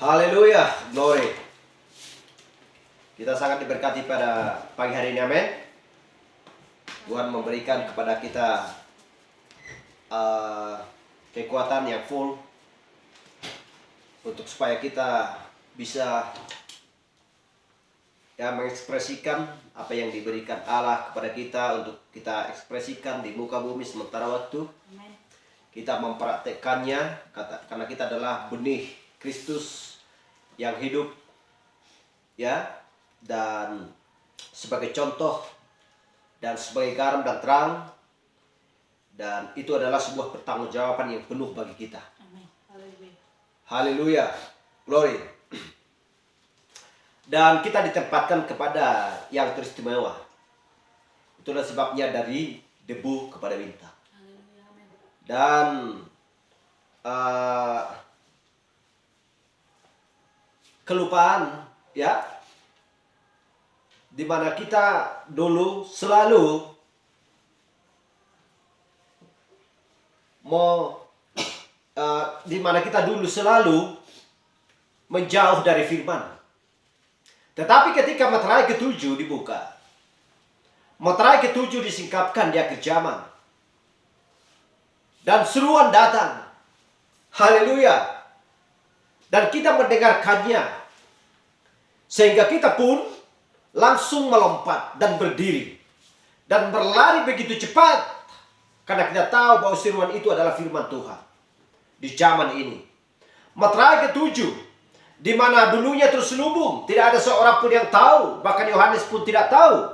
Haleluya, glory. Kita sangat diberkati pada pagi hari ini, amin. Tuhan memberikan kepada kita kekuatan yang full untuk supaya kita bisa mengekspresikan apa yang diberikan Allah kepada kita untuk kita ekspresikan di muka bumi sementara waktu. Amen. Kita mempraktekkannya karena kita adalah benih Kristus yang hidup, ya, dan sebagai contoh dan sebagai garam dan terang, dan itu adalah sebuah pertanggungjawaban yang penuh bagi kita. Amen. Haleluya. Haleluya, glory. Dan kita ditempatkan kepada yang teristimewa. Itulah sebabnya dari debu kepada bintang. Haleluya. Amen. Dan kelupaan, ya, dimana kita dulu selalu menjauh dari firman. Tetapi ketika materai ketujuh dibuka, materai ketujuh disingkapkan di akhir zaman, dan seruan datang. Haleluya. Dan kita mendengarkannya, sehingga kita pun langsung melompat dan berdiri dan berlari begitu cepat, karena kita tahu bahwa seruan itu adalah firman Tuhan di zaman ini. Materai ketujuh, di mana dulunya terselubung, tidak ada seorang pun yang tahu, bahkan Yohanes pun tidak tahu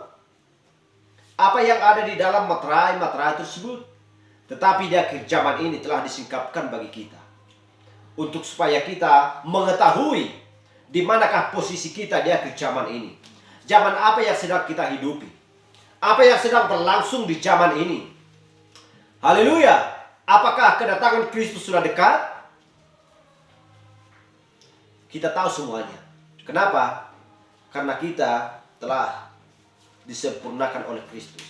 apa yang ada di dalam materai tersebut. Tetapi di akhir zaman ini telah disingkapkan bagi kita, untuk supaya kita mengetahui di manakah posisi kita di akhir zaman ini. Zaman apa yang sedang kita hidupi, apa yang sedang berlangsung di zaman ini. Haleluya. Apakah kedatangan Kristus sudah dekat? Kita tahu semuanya. Kenapa? Karena kita telah disempurnakan oleh Kristus.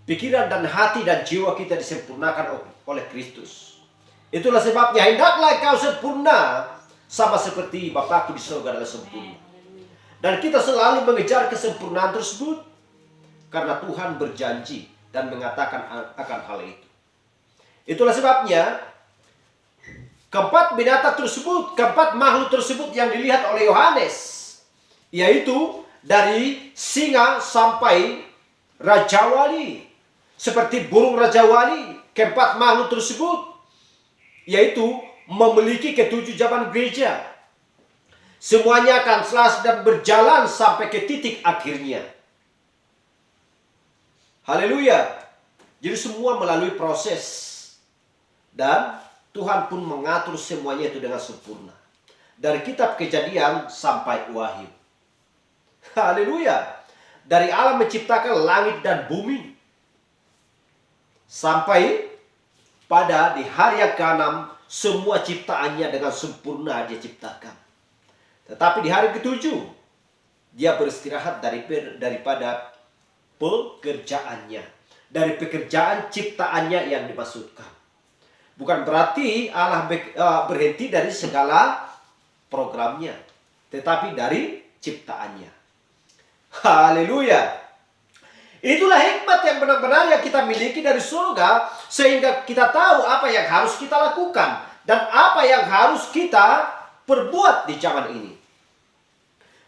Pikiran dan hati dan jiwa kita disempurnakan oleh Kristus. Itulah sebabnya hendaklah kau sempurna sama seperti Bapakku di surga adalah sempurna. Dan kita selalu mengejar kesempurnaan tersebut karena Tuhan berjanji dan mengatakan akan hal itu. Itulah sebabnya keempat binatang tersebut, keempat makhluk tersebut yang dilihat oleh Yohanes, yaitu dari singa sampai Raja Wali, seperti burung Raja Wali, keempat makhluk tersebut yaitu memiliki ketujuh zaman gereja. Semuanya akan selaras dan berjalan sampai ke titik akhirnya. Haleluya. Jadi semua melalui proses, dan Tuhan pun mengatur semuanya itu dengan sempurna. Dari kitab Kejadian sampai Wahyu. Haleluya. Dari Allah menciptakan langit dan bumi, sampai pada di hari yang ke-6 semua ciptaannya dengan sempurna dia ciptakan. Tetapi di hari ke-7 dia beristirahat daripada pekerjaannya, dari pekerjaan ciptaannya yang dimaksudkan. Bukan berarti Allah berhenti dari segala programnya, tetapi dari ciptaannya. Haleluya. Itulah hikmat yang benar-benar yang kita miliki dari surga, sehingga kita tahu apa yang harus kita lakukan dan apa yang harus kita perbuat di zaman ini.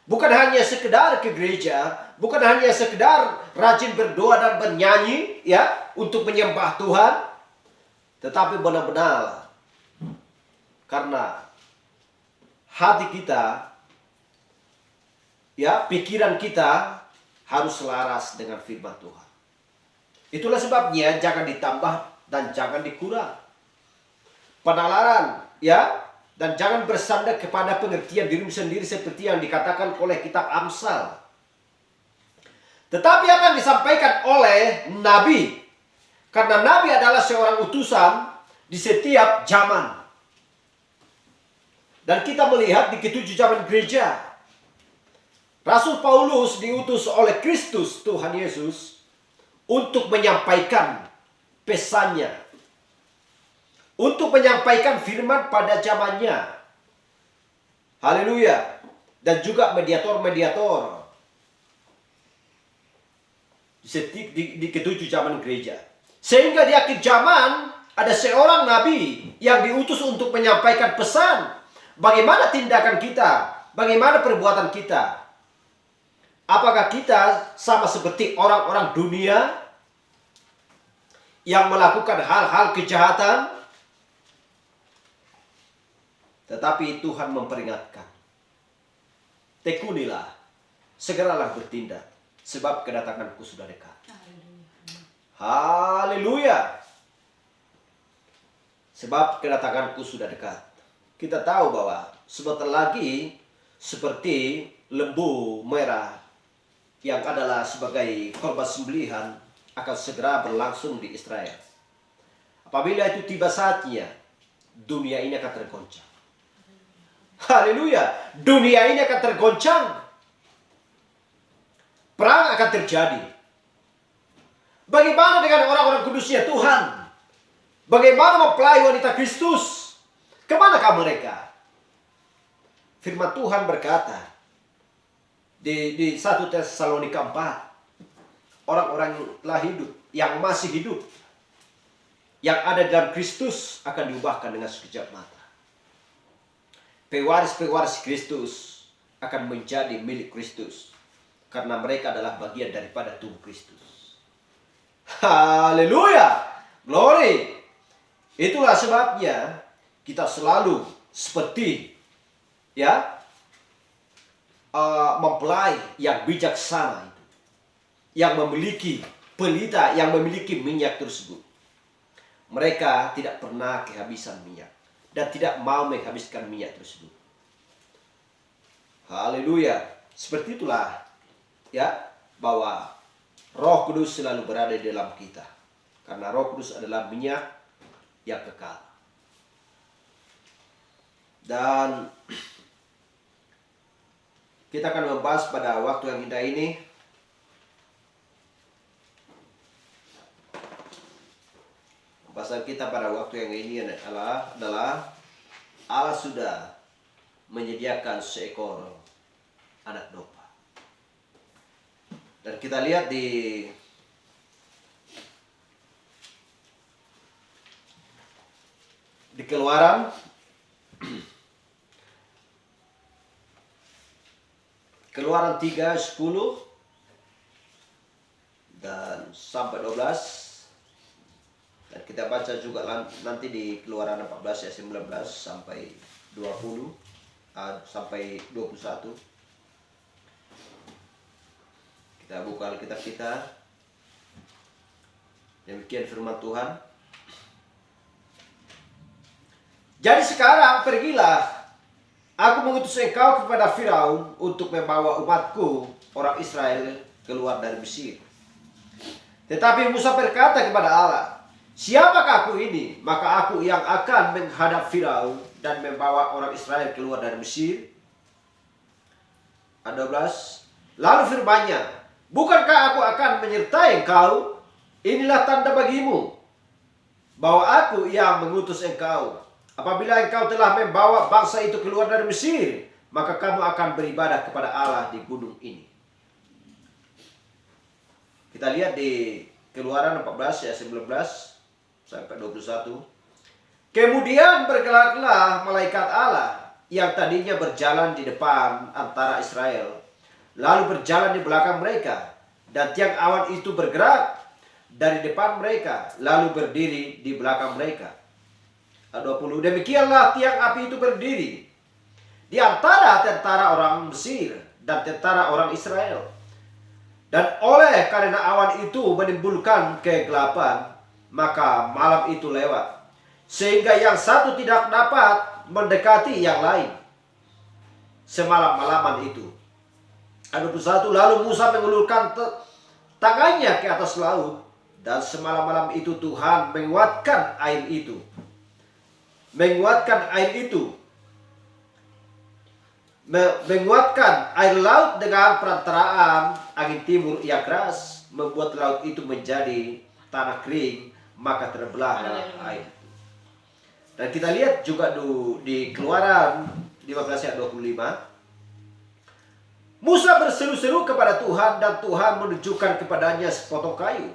Bukan hanya sekedar ke gereja, bukan hanya sekedar rajin berdoa dan bernyanyi, ya, untuk menyembah Tuhan, tetapi benar-benar karena hati kita, ya, pikiran kita harus selaras dengan firman Tuhan. Itulah sebabnya jangan ditambah dan jangan dikurang penalaran, ya, dan jangan bersandar kepada pengertian dirimu sendiri seperti yang dikatakan oleh kitab Amsal. Tetapi apa yang disampaikan oleh Nabi, karena Nabi adalah seorang utusan di setiap zaman. Dan kita melihat di ketujuh zaman gereja, Rasul Paulus diutus oleh Kristus Tuhan Yesus untuk menyampaikan pesannya, untuk menyampaikan firman pada zamannya. Haleluya. Dan juga mediator-mediator di ketujuh zaman gereja. Sehingga di akhir zaman ada seorang nabi yang diutus untuk menyampaikan pesan. Bagaimana tindakan kita? Bagaimana perbuatan kita? Apakah kita sama seperti orang-orang dunia yang melakukan hal-hal kejahatan? Tetapi Tuhan memperingatkan. Tekunilah, segeralah bertindak, sebab kedatanganku sudah dekat. Haleluya. Sebab kedatanganku sudah dekat. Kita tahu bahwa sebentar lagi seperti lembu merah yang adalah sebagai korban sembelihan akan segera berlangsung di Israel. Apabila itu tiba saatnya, dunia ini akan tergoncang. Haleluya. Dunia ini akan tergoncang. Perang akan terjadi. Bagaimana dengan orang-orang kudusnya Tuhan? Bagaimana mempelai wanita Kristus? Kemanakah mereka? Firman Tuhan berkata di 1 Tesalonika 4, orang-orang yang telah hidup, yang masih hidup, yang ada dalam Kristus akan diubahkan dengan sekejap mata. Pewaris-pewaris Kristus akan menjadi milik Kristus karena mereka adalah bagian daripada tubuh Kristus. Haleluya. Glory. Itulah sebabnya kita selalu seperti mempelai yang bijaksana itu, yang memiliki pelita, yang memiliki minyak tersebut. Mereka tidak pernah kehabisan minyak dan tidak mau menghabiskan minyak tersebut. Haleluya. Seperti itulah bahwa Roh Kudus selalu berada di dalam kita. Karena Roh Kudus adalah minyak yang kekal. Dan kita akan membahas pada waktu yang indah ini Bahasan kita pada waktu yang ini adalah Allah sudah menyediakan seekor anak domba. Dan kita lihat di Keluaran Keluaran 3:10 dan sampai 12. Dan kita baca juga nanti di Keluaran 14 ayat 19 sampai 20 sampai 21. Kita buka Alkitab kita. Demikian firman Tuhan. Jadi sekarang pergilah, aku mengutus engkau kepada Firaun untuk membawa umatku orang Israel keluar dari Mesir. Tetapi Musa berkata kepada Allah, siapakah aku ini? Maka aku yang akan menghadap Firaun dan membawa orang Israel keluar dari Mesir. Ayat 12. Lalu firman-Nya, bukankah aku akan menyertai engkau? Inilah tanda bagimu bahwa aku yang mengutus engkau. Apabila engkau telah membawa bangsa itu keluar dari Mesir, maka kamu akan beribadah kepada Allah di gunung ini. Kita lihat di Keluaran 14 ayat 19 sampai 21. Kemudian bergeraklah malaikat Allah yang tadinya berjalan di depan antara Israel, lalu berjalan di belakang mereka, dan tiang awan itu bergerak dari depan mereka, lalu berdiri di belakang mereka. 20. Demikianlah tiang api itu berdiri di antara tentara orang Mesir dan tentara orang Israel. Dan oleh karena awan itu menimbulkan kegelapan, maka malam itu lewat, sehingga yang satu tidak dapat mendekati yang lain semalam-malaman itu. 21. Lalu Musa mengulurkan tangannya ke atas laut, dan semalam-malam itu Tuhan menguatkan air itu. Menguatkan air laut dengan perantaraan angin timur yang keras, membuat laut itu menjadi tanah kering, maka terbelahlah air. Dan kita lihat juga di Keluaran 15 ayat 25. Musa berseru-seru kepada Tuhan dan Tuhan menunjukkan kepadanya sepotong kayu.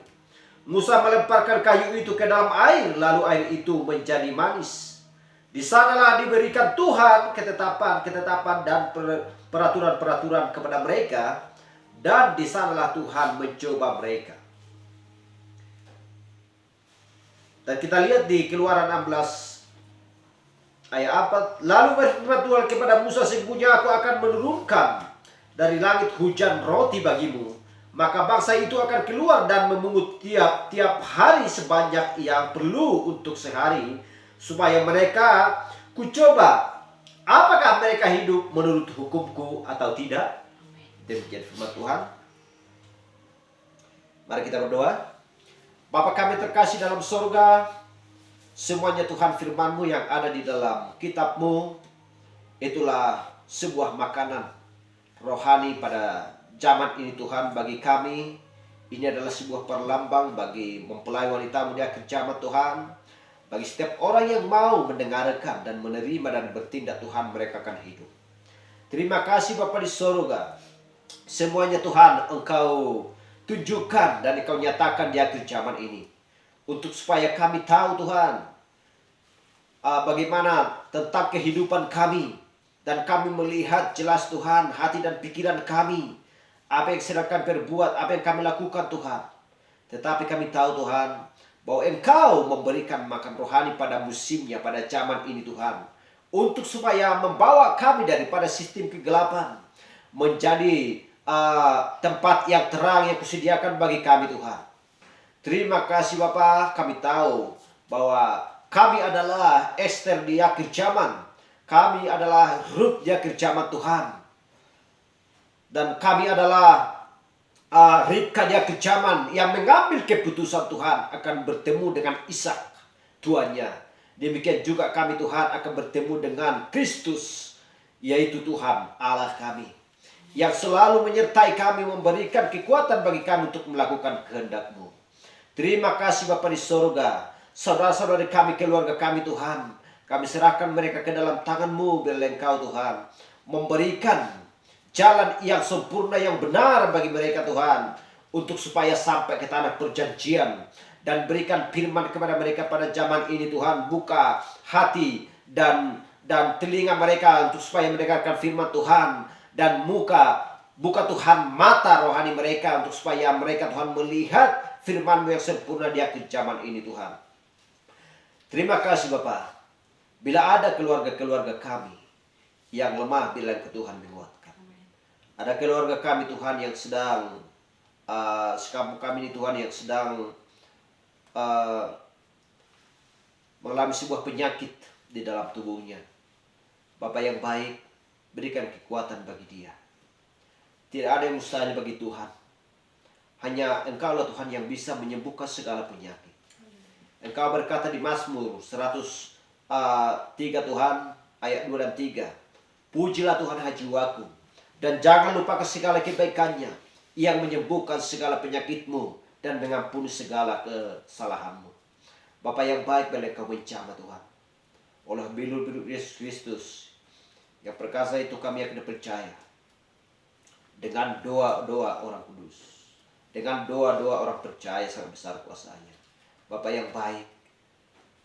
Musa melemparkan kayu itu ke dalam air, lalu air itu menjadi manis. Di sanalah diberikan Tuhan ketetapan-ketetapan dan peraturan-peraturan kepada mereka, dan di sanalah Tuhan mencoba mereka. Dan kita lihat di Keluaran 16 ayat 4, lalu berfirman Tuhan kepada Musa, sesungguhnya aku akan menurunkan dari langit hujan roti bagimu, maka bangsa itu akan keluar dan memungut tiap hari sebanyak yang perlu untuk sehari, supaya mereka kucoba apakah mereka hidup menurut hukumku atau tidak. Demikian firman Tuhan. Mari kita berdoa. Bapa kami terkasih dalam sorga, semuanya Tuhan firman-Mu yang ada di dalam kitab-Mu, itulah sebuah makanan rohani pada zaman ini Tuhan bagi kami. Ini adalah sebuah perlambang bagi mempelai wanita muda akhir zaman Tuhan. Bagi setiap orang yang mau mendengarkan dan menerima dan bertindak Tuhan, mereka akan hidup. Terima kasih Bapa di sorga. Semuanya Tuhan Engkau tunjukkan dan Engkau nyatakan di akhir zaman ini, untuk supaya kami tahu Tuhan bagaimana tentang kehidupan kami, dan kami melihat jelas Tuhan hati dan pikiran kami, apa yang sedang kami perbuat, apa yang kami lakukan Tuhan. Tetapi kami tahu Tuhan bahwa Engkau memberikan makan rohani pada musimnya, pada zaman ini Tuhan, untuk supaya membawa kami daripada sistem kegelapan menjadi tempat yang terang yang kusediakan bagi kami Tuhan. Terima kasih Bapa, kami tahu bahwa kami adalah Ester di akhir zaman. Kami adalah Rut di akhir zaman Tuhan. Dan kami adalah Ribka di akhir zaman yang mengambil keputusan Tuhan akan bertemu dengan Ishak tuannya. Demikian juga kami Tuhan akan bertemu dengan Kristus, yaitu Tuhan Allah kami, yang selalu menyertai kami, memberikan kekuatan bagi kami untuk melakukan kehendak-Mu. Terima kasih Bapa di sorga. Saudara-saudara kami, keluarga kami Tuhan, kami serahkan mereka ke dalam tangan-Mu, biarlah Engkau Tuhan memberikan jalan yang sempurna, yang benar bagi mereka Tuhan, untuk supaya sampai ke tanah perjanjian. Dan berikan firman kepada mereka pada zaman ini Tuhan. Buka hati dan telinga mereka untuk supaya mendengarkan firman Tuhan. Dan buka Tuhan mata rohani mereka untuk supaya mereka Tuhan melihat firman-Mu yang sempurna di akhir zaman ini Tuhan. Terima kasih Bapa. Bila ada keluarga-keluarga kami yang lemah, bilang ke Tuhan menguatkan. Ada keluarga kami Tuhan yang sedang sekampung kami ini Tuhan yang sedang mengalami sebuah penyakit di dalam tubuhnya. Bapa yang baik, berikan kekuatan bagi dia. Tidak ada yang mustahil bagi Tuhan. Hanya Engkau lah Tuhan yang bisa menyembuhkan segala penyakit. Engkau berkata di Mazmur 103 Tuhan ayat 2 dan 3. Pujilah Tuhan hai jiwaku, dan jangan lupakan segala kebaikannya, yang menyembuhkan segala penyakitmu dan mengampuni segala kesalahanmu. Bapa yang baik, bila Engkau menjamah Tuhan oleh bilur-bilur Yesus Kristus yang perkasa itu, kami akan percaya dengan doa-doa orang kudus, dengan doa-doa orang percaya sangat besar kuasanya. Bapa yang baik,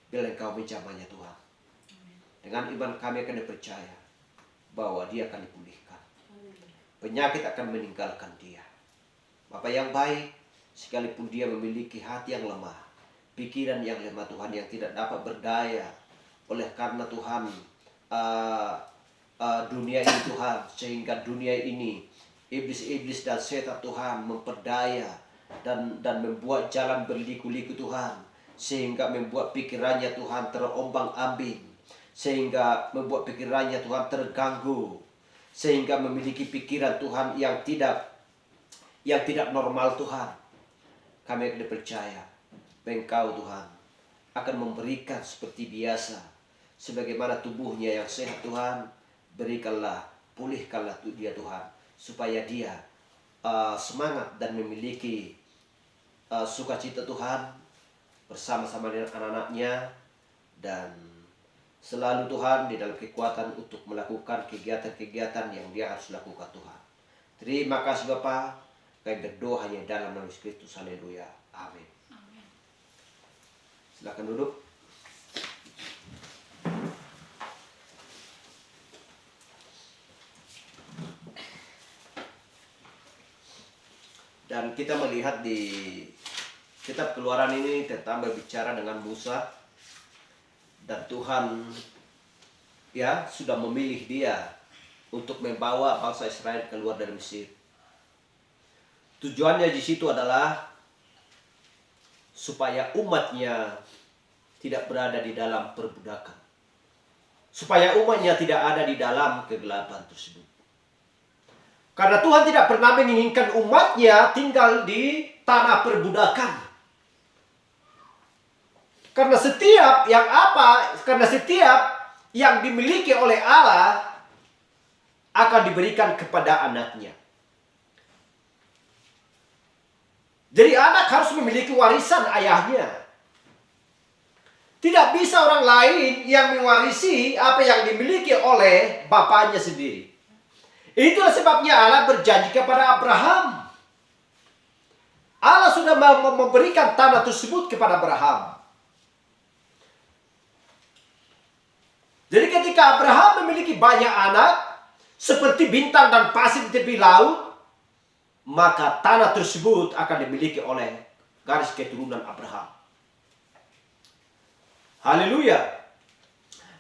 bila Engkau menjamahnya Tuhan, dengan iman kami akan percaya bahwa dia akan dipulihkan, penyakit akan meninggalkan dia. Bapa yang baik, sekalipun dia memiliki hati yang lemah, pikiran yang lemah Tuhan, yang tidak dapat berdaya oleh karena Tuhan dunia ini Tuhan, sehingga dunia ini iblis-iblis dan setan Tuhan memperdaya dan membuat jalan berliku-liku Tuhan, sehingga membuat pikirannya Tuhan terombang-ambing, sehingga membuat pikirannya Tuhan terganggu, sehingga memiliki pikiran Tuhan yang tidak normal Tuhan. Kami akan dipercaya Engkau Tuhan akan memberikan seperti biasa, sebagaimana tubuhnya yang sehat Tuhan, berikanlah, pulihkanlah dia Tuhan, supaya dia semangat dan memiliki sukacita Tuhan bersama-sama dengan anak-anaknya, dan Selalu Tuhan di dalam kekuatan untuk melakukan kegiatan-kegiatan yang dia harus lakukan Tuhan. Terima kasih Bapa. Kami berdoa hanya dalam nama Yesus Kristus. Haleluya. Amin. Amin. Silakan duduk. Dan kita melihat di kitab Keluaran ini tentang berbicara dengan Musa, dan Tuhan ya sudah memilih dia untuk membawa bangsa Israel keluar dari Mesir. Tujuannya di situ adalah supaya umatnya tidak berada di dalam perbudakan, supaya umatnya tidak ada di dalam kegelapan tersebut. Karena Tuhan tidak pernah menginginkan umatnya tinggal di tanah perbudakan. Karena setiap yang dimiliki oleh Allah akan diberikan kepada anaknya. Jadi anak harus memiliki warisan ayahnya. Tidak bisa orang lain yang mewarisi apa yang dimiliki oleh bapaknya sendiri. Itulah sebabnya Allah berjanji kepada Abraham. Allah sudah memberikan tanah tersebut kepada Abraham. Jadi ketika Abraham memiliki banyak anak, seperti bintang dan pasir di tepi laut, maka tanah tersebut akan dimiliki oleh garis keturunan Abraham. Haleluya.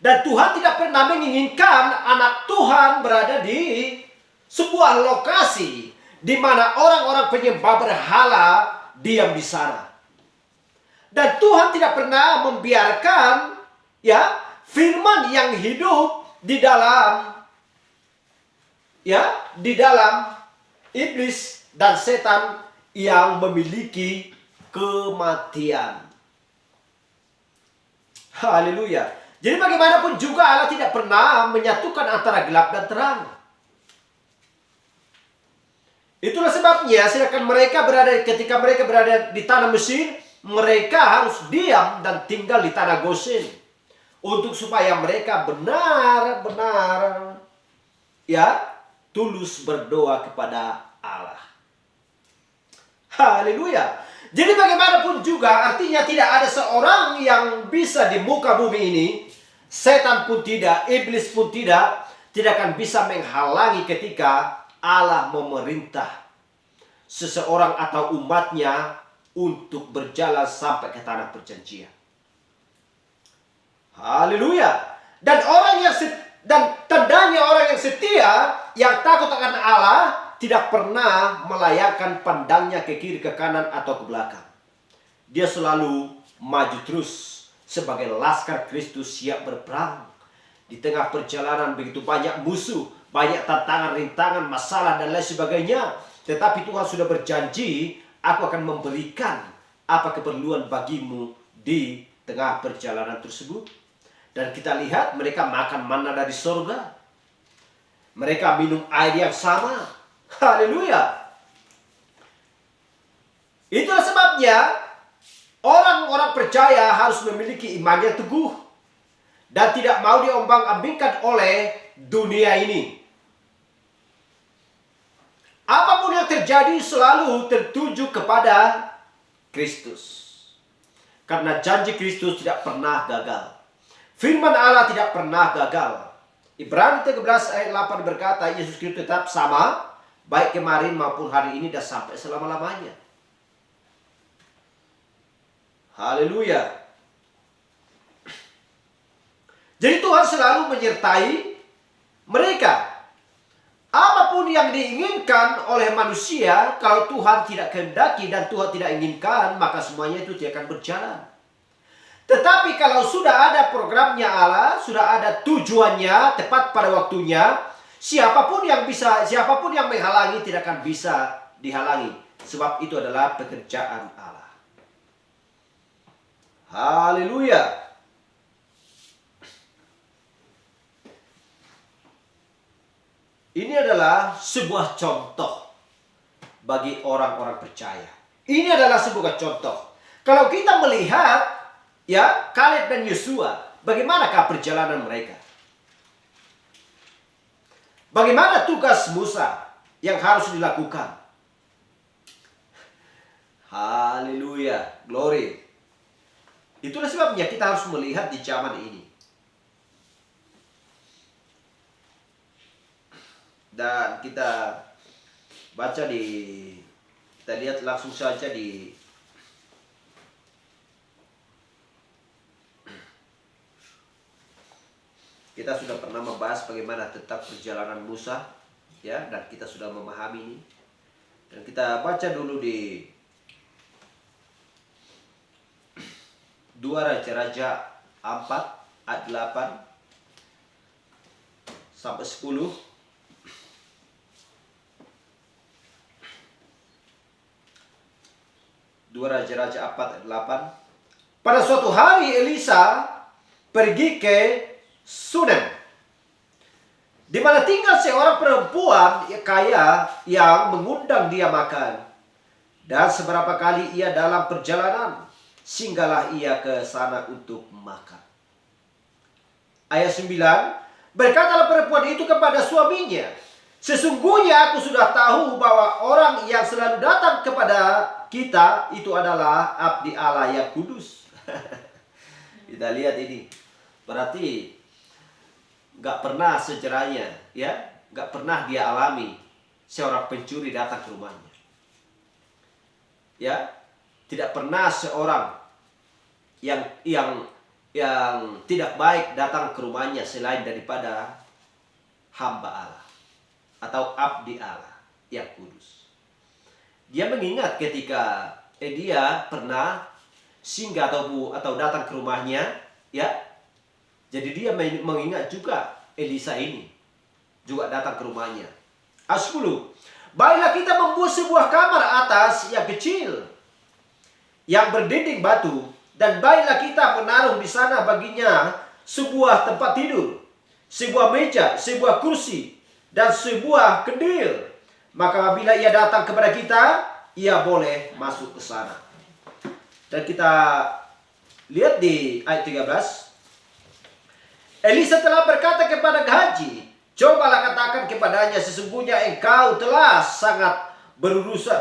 Dan Tuhan tidak pernah menginginkan anak Tuhan berada di sebuah lokasi di mana orang-orang penyembah berhala diam di sana. Dan Tuhan tidak pernah membiarkan ya firman yang hidup di dalam iblis dan setan yang memiliki kematian. Haleluya. Jadi bagaimanapun juga Allah tidak pernah menyatukan antara gelap dan terang. Itulah sebabnya ketika mereka berada di tanah Mesir, mereka harus diam dan tinggal di tanah Gosen. Untuk supaya mereka benar-benar tulus berdoa kepada Allah. Haleluya. Jadi bagaimanapun juga artinya tidak ada seorang yang bisa di muka bumi ini, setan pun tidak, iblis pun tidak akan bisa menghalangi ketika Allah memerintah seseorang atau umatnya untuk berjalan sampai ke tanah perjanjian. Haleluya. Dan tandanya orang yang setia, yang takut akan Allah, tidak pernah melayarkan pandangnya ke kiri, ke kanan, atau ke belakang. Dia selalu maju terus sebagai laskar Kristus siap berperang. Di tengah perjalanan begitu banyak musuh, banyak tantangan, rintangan, masalah, dan lain sebagainya. Tetapi Tuhan sudah berjanji, aku akan memberikan apa keperluan bagimu di tengah perjalanan tersebut. Dan kita lihat mereka makan manna dari surga. Mereka minum air yang sama. Haleluya. Itulah sebabnya orang-orang percaya harus memiliki iman yang teguh dan tidak mau diombang-ambingkan oleh dunia ini. Apapun yang terjadi selalu tertuju kepada Kristus. Karena janji Kristus tidak pernah gagal. Firman Allah tidak pernah gagal. Ibrani 13 ayat 8 berkata, Yesus Kristus tetap sama, baik kemarin maupun hari ini dan sampai selama-lamanya. Haleluya. Jadi Tuhan selalu menyertai mereka. Apapun yang diinginkan oleh manusia, kalau Tuhan tidak kehendaki dan Tuhan tidak inginkan, maka semuanya itu tidak akan berjalan. Tetapi kalau sudah ada programnya Allah, sudah ada tujuannya, tepat pada waktunya, siapapun yang menghalangi tidak akan bisa dihalangi. Sebab itu adalah pekerjaan Allah. Haleluya. Ini adalah sebuah contoh bagi orang-orang percaya. Ini adalah sebuah contoh. Kalau kita melihat Kaleb dan Yosua, bagaimanakah perjalanan mereka? Bagaimana tugas Musa yang harus dilakukan? Haleluya, glory. Itulah sebabnya kita harus melihat di zaman ini. Dan kita baca kita lihat langsung saja kita sudah pernah membahas bagaimana tentang perjalanan Musa, ya, dan kita sudah memahami ini. Dan kita baca dulu di 2 Raja-Raja 4 ayat 8 sampai 10. 2 Raja-Raja 4 ayat 8. Pada suatu hari Elisa pergi ke Sunem, di mana tinggal seorang perempuan kaya yang mengundang dia makan. Dan seberapa kali ia dalam perjalanan, singgahlah ia ke sana untuk makan. Ayat 9, berkatalah perempuan itu kepada suaminya, sesungguhnya aku sudah tahu bahwa orang yang selalu datang kepada kita itu adalah abdi Allah yang kudus. Kita lihat ini, berarti nggak pernah sejarahnya, ya, nggak pernah dia alami seorang pencuri datang ke rumahnya, ya, tidak pernah seorang yang tidak baik datang ke rumahnya selain daripada hamba Allah atau abdi Allah yang kudus. Dia mengingat ketika dia pernah singgah atau datang ke rumahnya, ya. Jadi dia mengingat juga Elisa ini juga datang ke rumahnya. Ayat 10. Baiklah kita membuat sebuah kamar atas yang kecil yang berdinding batu, dan baiklah kita menaruh di sana baginya sebuah tempat tidur, sebuah meja, sebuah kursi, dan sebuah kandil. Maka apabila ia datang kepada kita, ia boleh masuk ke sana. Dan kita lihat di ayat 13. Elisa telah berkata kepada Gehazi, cobalah katakan kepadanya, sesungguhnya engkau telah sangat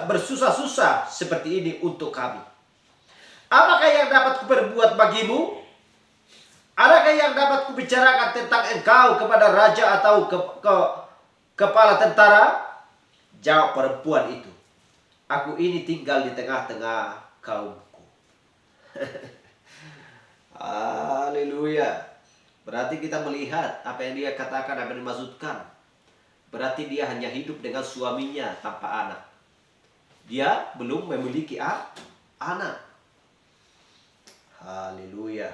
bersusah-susah seperti ini untuk kami. Apakah yang dapat kuperbuat bagimu? Adakah yang dapat kubicarakan tentang engkau kepada raja atau kepala tentara? Jawab perempuan itu, aku ini tinggal di tengah-tengah kaumku. Haleluya. Berarti kita melihat apa yang dia katakan, apa yang dimaksudkan. Berarti dia hanya hidup dengan suaminya tanpa anak. Dia belum memiliki anak. Haleluya.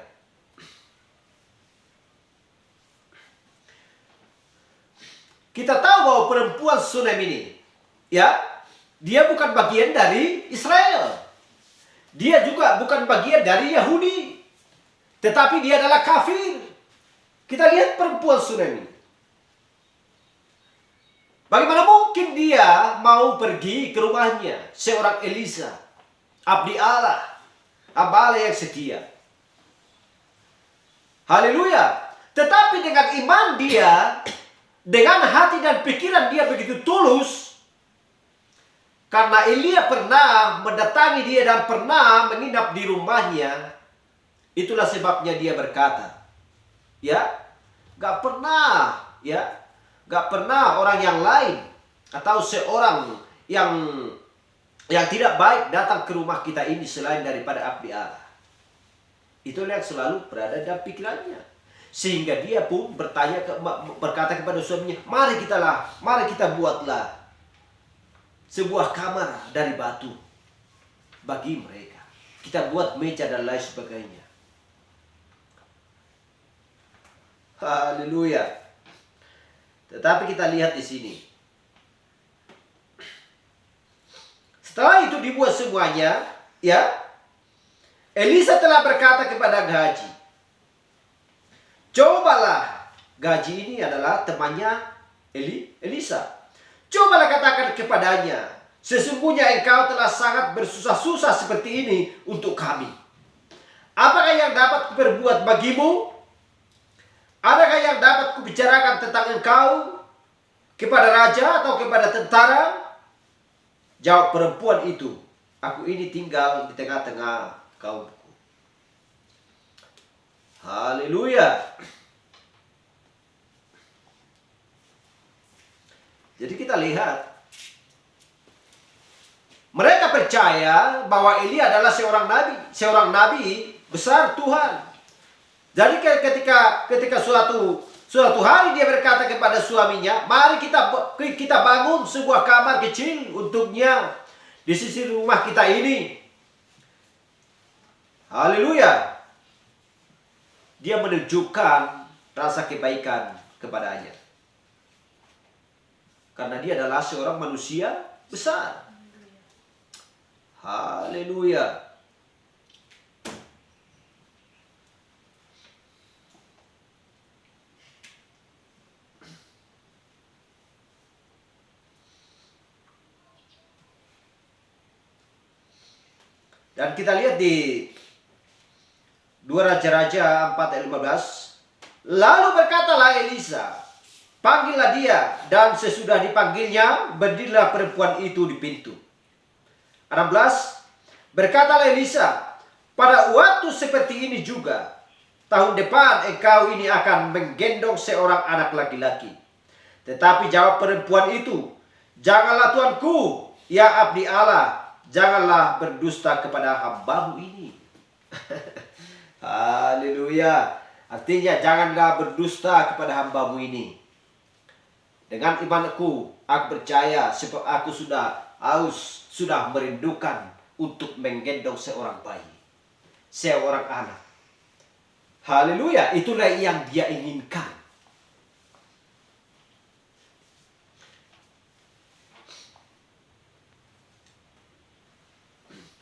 Kita tahu bahwa perempuan Sunem ini, ya, dia bukan bagian dari Israel. Dia juga bukan bagian dari Yahudi. Tetapi dia adalah kafir. Kita lihat perempuan Sunem ini. Bagaimana mungkin dia mau pergi ke rumahnya seorang Elisa, abdi Allah, hamba Allah yang setia. Haleluya. Tetapi dengan iman dia, dengan hati dan pikiran dia begitu tulus, karena Elia pernah mendatangi dia dan pernah menginap di rumahnya, itulah sebabnya dia berkata, ya, gak pernah orang yang lain atau seorang yang tidak baik datang ke rumah kita ini selain daripada abdi Allah. Itulah yang selalu berada dalam pikirannya. Sehingga dia pun berkata kepada suaminya, mari kita buatlah sebuah kamar dari batu bagi mereka. Kita buat meja dan lain sebagainya. Haleluya. Tetapi kita lihat di sini. Setelah itu dibuat semuanya, ya, Elisa telah berkata kepada Gehazi, cobalah, Gehazi ini adalah temannya Elisa. Cobalah katakan kepadanya, sesungguhnya engkau telah sangat bersusah-susah seperti ini untuk kami. Apakah yang dapat kuperbuat bagimu? Adakah yang dapat kubicarakan tentang engkau kepada raja atau kepada tentara? Jawab perempuan itu, aku ini tinggal di tengah-tengah kaumku. Haleluya. Jadi kita lihat, mereka percaya bahwa Elia adalah seorang nabi besar Tuhan. Jadi ketika suatu hari dia berkata kepada suaminya, mari kita bangun sebuah kamar kecil untuknya di sisi rumah kita ini. Haleluya. Dia menunjukkan rasa kebaikan kepadanya. Karena dia adalah seorang manusia besar. Haleluya. Dan kita lihat di 2 Raja-Raja 4 ayat 15. Lalu berkatalah Elisa, panggillah dia. Dan sesudah dipanggilnya, berdirilah perempuan itu di pintu. 16. Berkatalah Elisa, pada waktu seperti ini juga, tahun depan engkau ini akan menggendong seorang anak laki-laki. Tetapi jawab perempuan itu, janganlah tuanku, ya abdi Allah, janganlah berdusta kepada hambamu ini. Haleluya. Artinya janganlah berdusta kepada hambamu ini. Dengan imanku, aku percaya sebab aku sudah merindukan untuk menggendong seorang bayi, seorang anak. Haleluya. Itulah yang dia inginkan.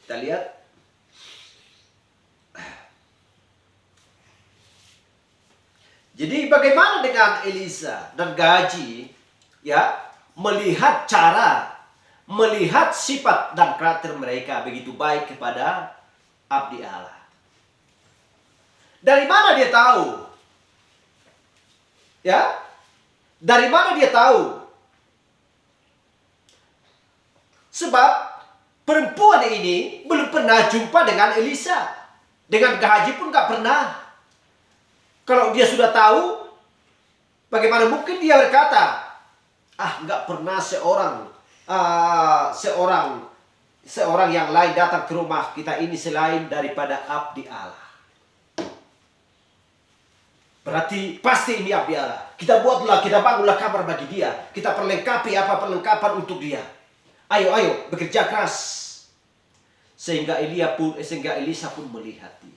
Kita lihat. Jadi bagaimana dengan Elisa dan Gehazi, ya, melihat sifat dan karakter mereka begitu baik kepada abdi Allah. Dari mana dia tahu? Ya? Dari mana dia tahu? Sebab perempuan ini belum pernah jumpa dengan Elisa. Dengan Gehazi pun gak pernah. Kalau dia sudah tahu, bagaimana mungkin dia berkata, gak pernah seorang yang lain datang ke rumah kita ini selain daripada abdi Allah. Berarti pasti ini abdi Allah. Kita bangunlah kamar bagi dia. Kita perlengkapi apa perlengkapan untuk dia. Ayo, bekerja keras. Sehingga Elisa pun melihat dia.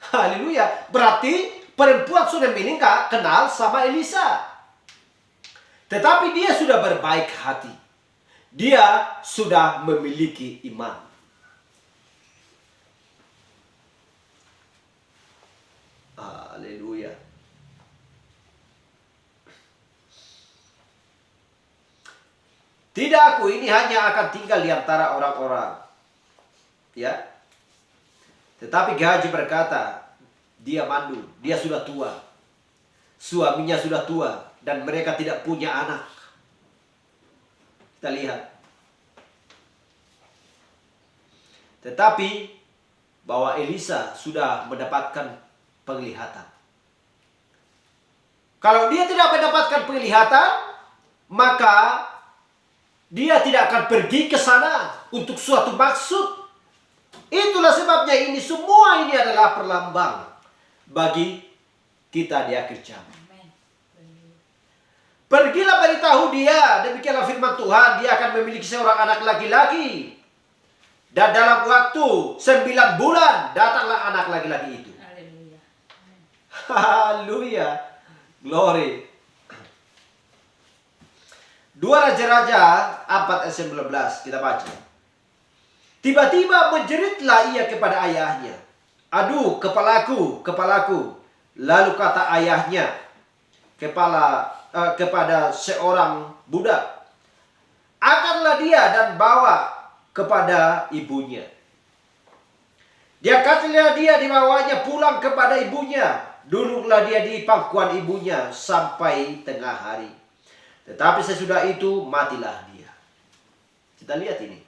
Haleluya. Berarti perempuan sudah meninggal kenal sama Elisa. Tetapi dia sudah berbaik hati. Dia sudah memiliki iman. Haleluya. Tidak, aku ini hanya akan tinggal di antara orang-orang. Ya. Tetapi Gehazi berkata, dia mandul, dia sudah tua. Suaminya sudah tua dan mereka tidak punya anak. Kita lihat. Tetapi bahwa Elisa sudah mendapatkan penglihatan. Kalau dia tidak mendapatkan penglihatan, maka dia tidak akan pergi ke sana untuk suatu maksud. Itulah sebabnya semua ini adalah perlambang bagi kita di akhir zaman. Pergilah beritahu dia, demikianlah firman Tuhan, dia akan memiliki seorang anak laki-laki. Dan dalam waktu 9 bulan datanglah anak laki-laki itu. Haleluya. Haleluya. Glory. 2 Raja-Raja 4 ayat 19 kita baca. Tiba-tiba menjeritlah ia kepada ayahnya. Aduh, kepalaku, kepalaku. Lalu kata ayahnya kepada seorang budak, angkatlah dia dan bawa kepada ibunya. Diangkatlah dia, dibawanya pulang kepada ibunya. Duduklah dia di pangkuan ibunya sampai tengah hari. Tetapi sesudah itu matilah dia. Kita lihat ini.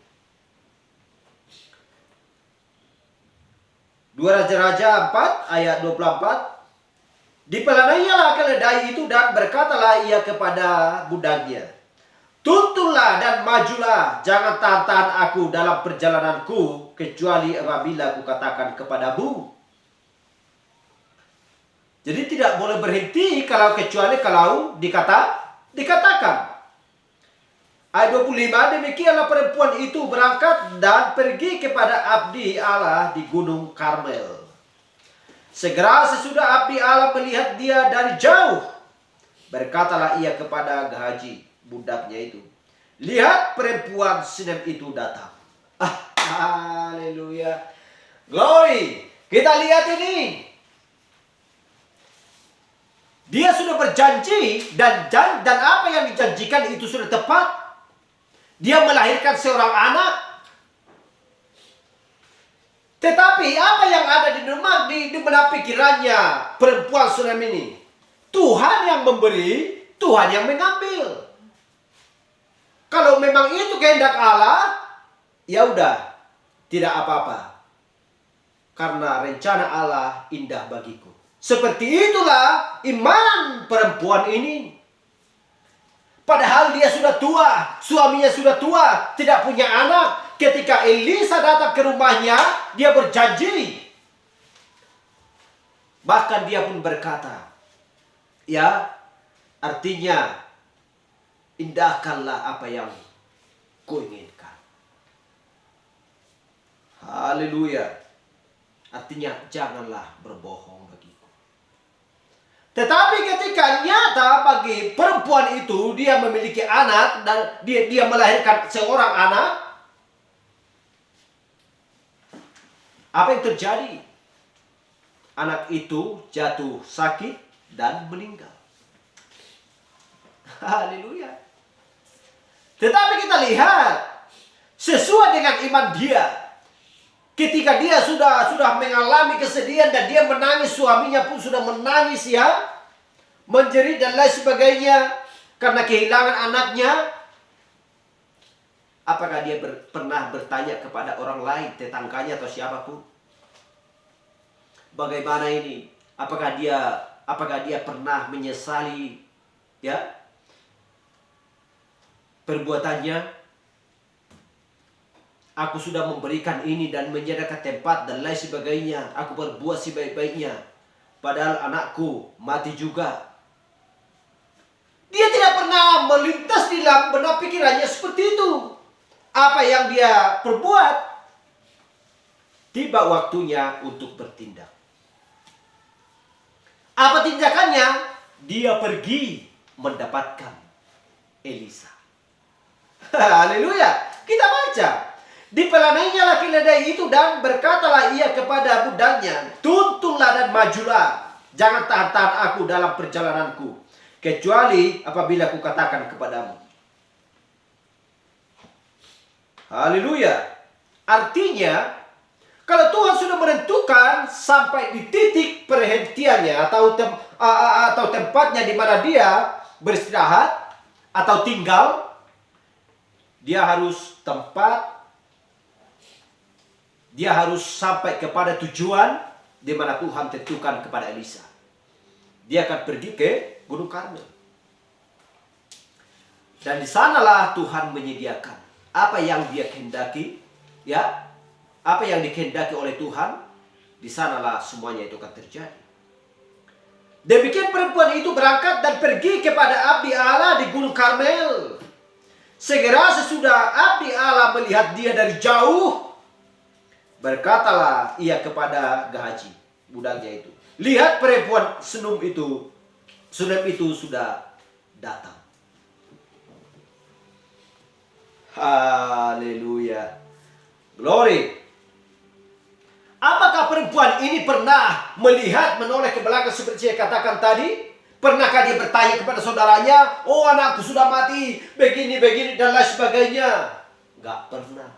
2 Raja-Raja 4 ayat 24. Dipelanailah keledai itu dan berkatalah ia kepada budaknya, tuntunlah dan majulah, jangan tahan-tahan aku dalam perjalananku, kecuali apabila aku katakan kepadamu. Jadi tidak boleh berhenti kecuali kalau dikatakan. Ayat 25, demikianlah perempuan itu berangkat dan pergi kepada abdi Allah di Gunung Karmel. Segera sesudah abdi Allah melihat dia dari jauh, berkatalah ia kepada Gehazi, budaknya itu, lihat perempuan Shunem itu datang. Haleluya. Glory. Kita lihat ini. Dia sudah berjanji dan apa yang dijanjikan itu sudah tepat. Dia melahirkan seorang anak. Tetapi apa yang ada di benak pikirannya perempuan Shunem ini? Tuhan yang memberi, Tuhan yang mengambil. Kalau memang itu kehendak Allah, ya udah, tidak apa-apa. Karena rencana Allah indah bagiku. Seperti itulah iman perempuan ini. Padahal dia sudah tua, suaminya sudah tua, tidak punya anak. Ketika Elisa datang ke rumahnya, dia berjanji. Bahkan dia pun berkata, ya, artinya, indahkanlah apa yang kuinginkan. Haleluya. Artinya, janganlah berbohong bagiku. Tetapi ketika nyata bagi perempuan itu, dia memiliki anak dan dia melahirkan seorang anak, apa yang terjadi? Anak itu jatuh sakit dan meninggal. Haleluya. Tetapi kita lihat sesuai dengan iman dia. Ketika dia sudah mengalami kesedihan dan dia menangis, suaminya pun sudah menangis ya, menjerit dan lain sebagainya karena kehilangan anaknya. Apakah dia pernah bertanya kepada orang lain, tetangganya atau siapapun? Bagaimana ini? Apakah dia pernah menyesali ya perbuatannya? Aku sudah memberikan ini dan menyediakan tempat dan lain sebagainya. Aku berbuat sebaik-baiknya. Padahal anakku mati juga. Dia tidak pernah melintas di dalam benak pikirannya seperti itu. Apa yang dia perbuat, tiba waktunya untuk bertindak. Apa tindakannya? Dia pergi mendapatkan Elisa. Haleluya. Kita baca. Dipelanainya laki keledai itu dan berkatalah ia kepada budaknya, tuntunlah dan majulah, jangan tahan-tahan aku dalam perjalananku, kecuali apabila aku katakan kepadamu. Haleluya. Artinya, kalau Tuhan sudah menentukan sampai di titik perhentiannya atau tempatnya di mana dia beristirahat atau tinggal, dia harus dia harus sampai kepada tujuan di mana Tuhan tentukan kepada Elisa. Dia akan pergi ke Gunung Karmel. Dan di sanalah Tuhan menyediakan apa yang dia kehendaki, ya, apa yang dikehendaki oleh Tuhan, di sanalah semuanya itu akan terjadi. Demikian perempuan itu berangkat dan pergi kepada abdi Allah di Gunung Karmel. Segera sesudah abdi Allah melihat dia dari jauh, berkatalah ia kepada Gehazi, budaknya itu, lihat perempuan Shunem itu sudah datang. Haleluya. Glory. Apakah perempuan ini pernah menoleh ke belakang seperti saya katakan tadi? Pernahkah dia bertanya kepada saudaranya, oh anakku sudah mati, begini dan lain sebagainya? Enggak pernah.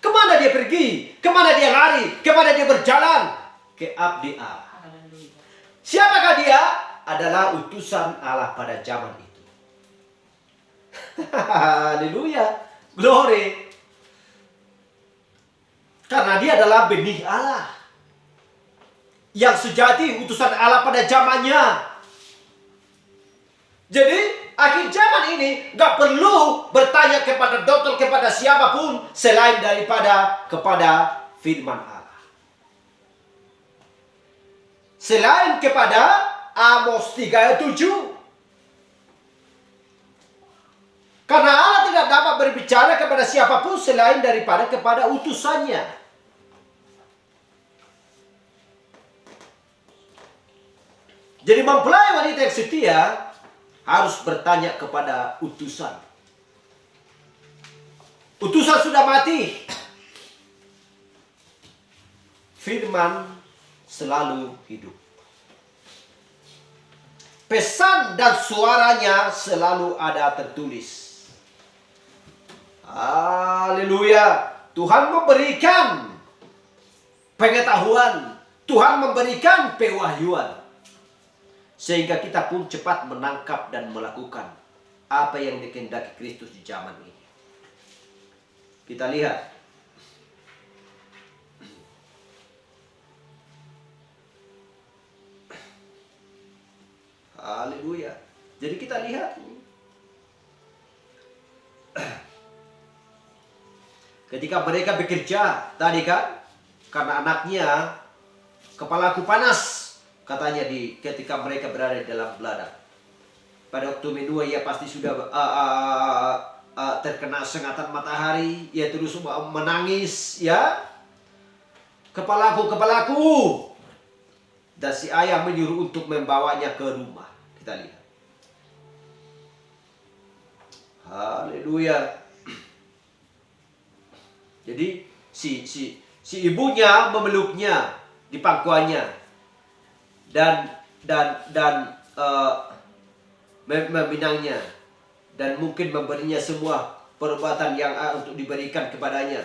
Kemana dia pergi? Kemana dia lari? Kemana dia berjalan? Ke abdi Allah. Siapakah dia? Adalah utusan Allah pada zaman itu. Haleluya. Glory. Karena dia adalah benih Allah. Yang sejati utusan Allah pada zamannya. Jadi akhir zaman ini gak perlu bertanya kepada dokter, kepada siapapun selain daripada kepada firman Allah. Selain kepada Amos 3 ayat 7. Karena Allah tidak dapat berbicara kepada siapapun selain daripada kepada utusannya. Jadi mempelai wanita yang setia harus bertanya kepada utusan. Utusan sudah mati. Firman selalu hidup. Pesan dan suaranya selalu ada tertulis. Haleluya. Tuhan memberikan pengetahuan. Tuhan memberikan pewahyuan. Sehingga kita pun cepat menangkap dan melakukan apa yang dikehendaki Kristus di zaman ini. Kita lihat. Haleluya. Jadi kita lihat. Ketika mereka bekerja tadi kan, karena anaknya kepalaku panas. Katanya ketika mereka berada di dalam ladang. Pada waktu menua ia pasti sudah terkena sengatan matahari. Ia terus menangis, ya. Kepalaku, kepalaku. Dan si ayah menyuruh untuk membawanya ke rumah. Kita lihat. Haleluya. Jadi si ibunya memeluknya di pangkuannya. Dan meminangnya dan mungkin memberinya semua perbuatan yang untuk diberikan kepadanya,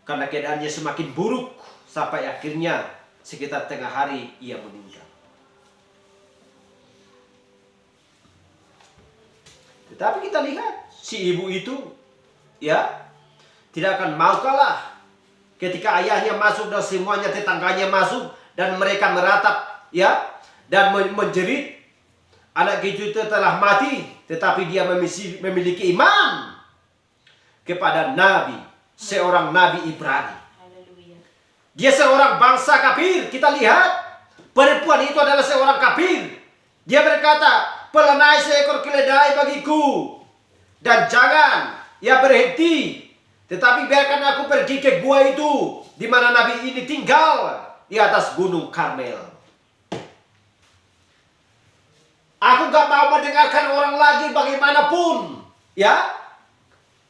karena keadaannya semakin buruk sampai akhirnya sekitar tengah hari ia meninggal. Tetapi kita lihat si ibu itu, ya, tidak akan mau kalah. Ketika ayahnya masuk dan semuanya tetangganya masuk dan mereka meratap, ya, dan menjerit, anak itu telah mati, tetapi dia memiliki iman kepada nabi, seorang nabi Ibrani. Dia seorang bangsa kafir. Kita lihat perempuan itu adalah seorang kafir. Dia berkata, "Pelanai seekor keledai bagiku dan jangan ya berhenti. Tetapi biarkan aku pergi ke gua itu, di mana nabi ini tinggal, di atas gunung Karmel. Aku gak mau mendengarkan orang lagi bagaimanapun. Ya,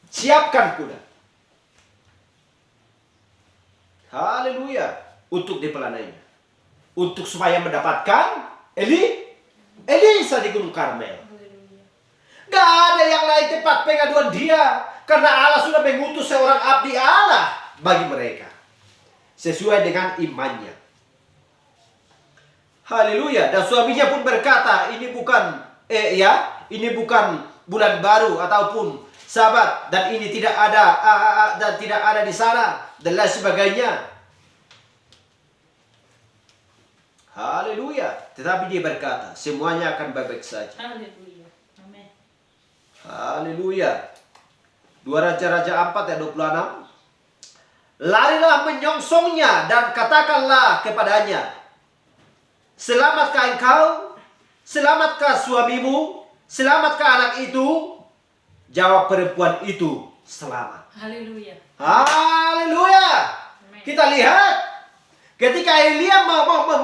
siapkan kuda." Haleluya. Untuk dipelanainya. Untuk supaya mendapatkan Elisa di gunung Karmel. Gak ada yang lain tempat pengaduan dia. Karena Allah sudah mengutus seorang abdi Allah bagi mereka. Sesuai dengan imannya. Haleluya. Dan suaminya pun berkata, ini bukan ini bukan bulan baru ataupun Sabat, dan ini tidak ada di sana dan lain sebagainya. Haleluya. Tetapi dia berkata, semuanya akan baik-baik saja. Haleluya. Amin. Haleluya. 2 Raja-Raja 4 ayat 26. Larilah menyongsongnya dan katakanlah kepadanya, "Selamatkah engkau? Selamatkah suamimu? Selamatkah anak itu?" Jawab perempuan itu, "Selamat." Haleluya. Haleluya. Kita lihat ketika Elia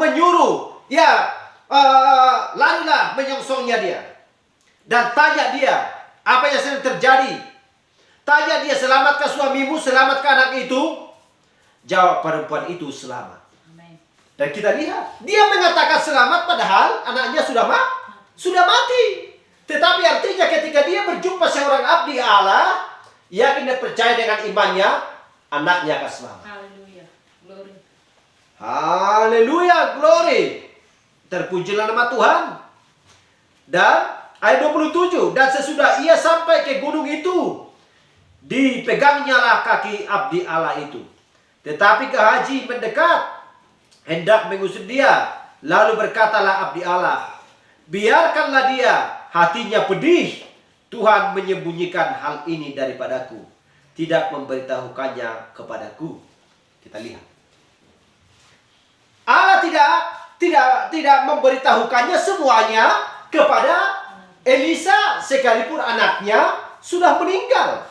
menyuruh, ya, larilah menyongsongnya dia dan tanya dia apa yang sedang terjadi. Tanya dia, "Selamatkah suamimu? Selamatkah anak itu?" Jawab perempuan itu, "Selamat." Amin. Dan kita lihat dia mengatakan selamat padahal anaknya sudah mati. Tetapi artinya ketika dia berjumpa seorang abdi Allah, yakin dan percaya dengan imannya, anaknya akan selamat. Haleluya. Glory. Haleluya, glory. Terpujilah nama Tuhan. Dan ayat 27, dan sesudah ia sampai ke gunung itu, dipegangnya lah kaki abdi Allah itu. Tetapi Gehazi mendekat, hendak mengusir dia. Lalu berkatalah abdi Allah, biarkanlah dia, hatinya pedih. Tuhan menyembunyikan hal ini daripadaku, tidak memberitahukannya kepadaku. Kita lihat. Allah tidak memberitahukannya semuanya kepada Elisa, sekalipun anaknya sudah meninggal.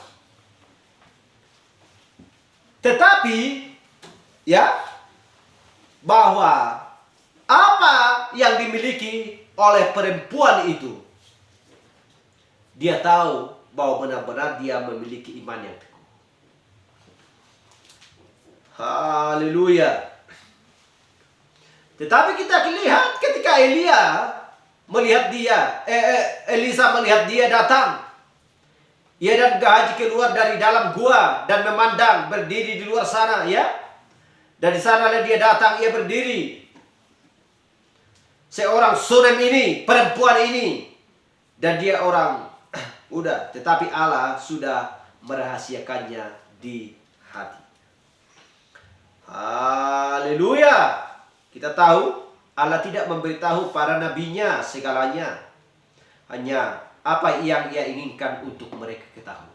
Tetapi ya, bahwa apa yang dimiliki oleh perempuan itu, dia tahu bahwa benar-benar dia memiliki iman yang teguh. Haleluya. Tetapi kita lihat ketika Elisa melihat dia datang. Ia dan Gehazi keluar dari dalam gua dan memandang, berdiri di luar sana, ya. Dan di sana dia datang, ia berdiri. Seorang Sunem ini, perempuan ini, dan dia orang udah, tetapi Allah sudah merahasiakannya di hati. Haleluya. Kita tahu Allah tidak memberitahu para nabinya segalanya. Hanya apa yang ia inginkan untuk mereka ketahui.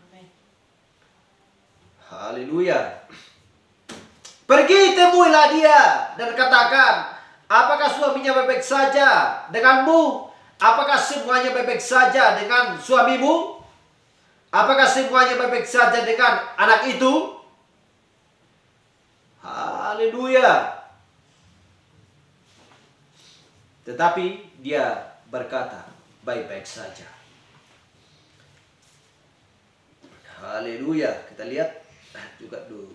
Amin. Haleluya. Pergi temuilah dia dan katakan, apakah suaminya baik saja denganmu? Apakah semuanya baik saja dengan suamimu? Apakah semuanya baik saja dengan anak itu? Haleluya. Tetapi dia berkata, baik-baik saja. Haleluya. Kita lihat juga dulu.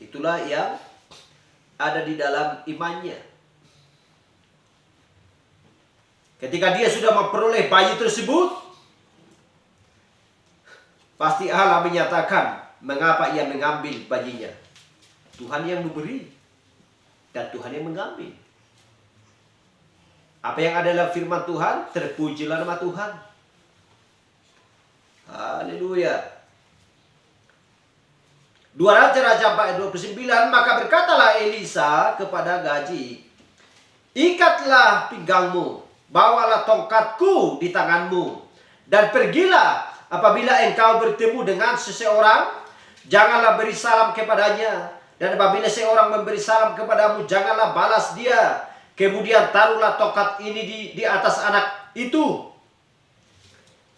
Itulah yang ada di dalam imannya. Ketika dia sudah memperoleh bayi tersebut, pasti Allah menyatakan mengapa ia mengambil bayinya. Tuhan yang memberi dan Tuhan yang mengambil. Apa yang ada dalam firman Tuhan, terpujilah nama Tuhan. Haleluya. 2 Raja 4:29, maka berkatalah Elisa kepada Gehazi, ikatlah pinggangmu, bawalah tongkatku di tanganmu, dan pergilah. Apabila engkau bertemu dengan seseorang, janganlah beri salam kepadanya. Dan apabila seorang memberi salam kepadamu, janganlah balas dia. Kemudian taruhlah tongkat ini di atas anak itu.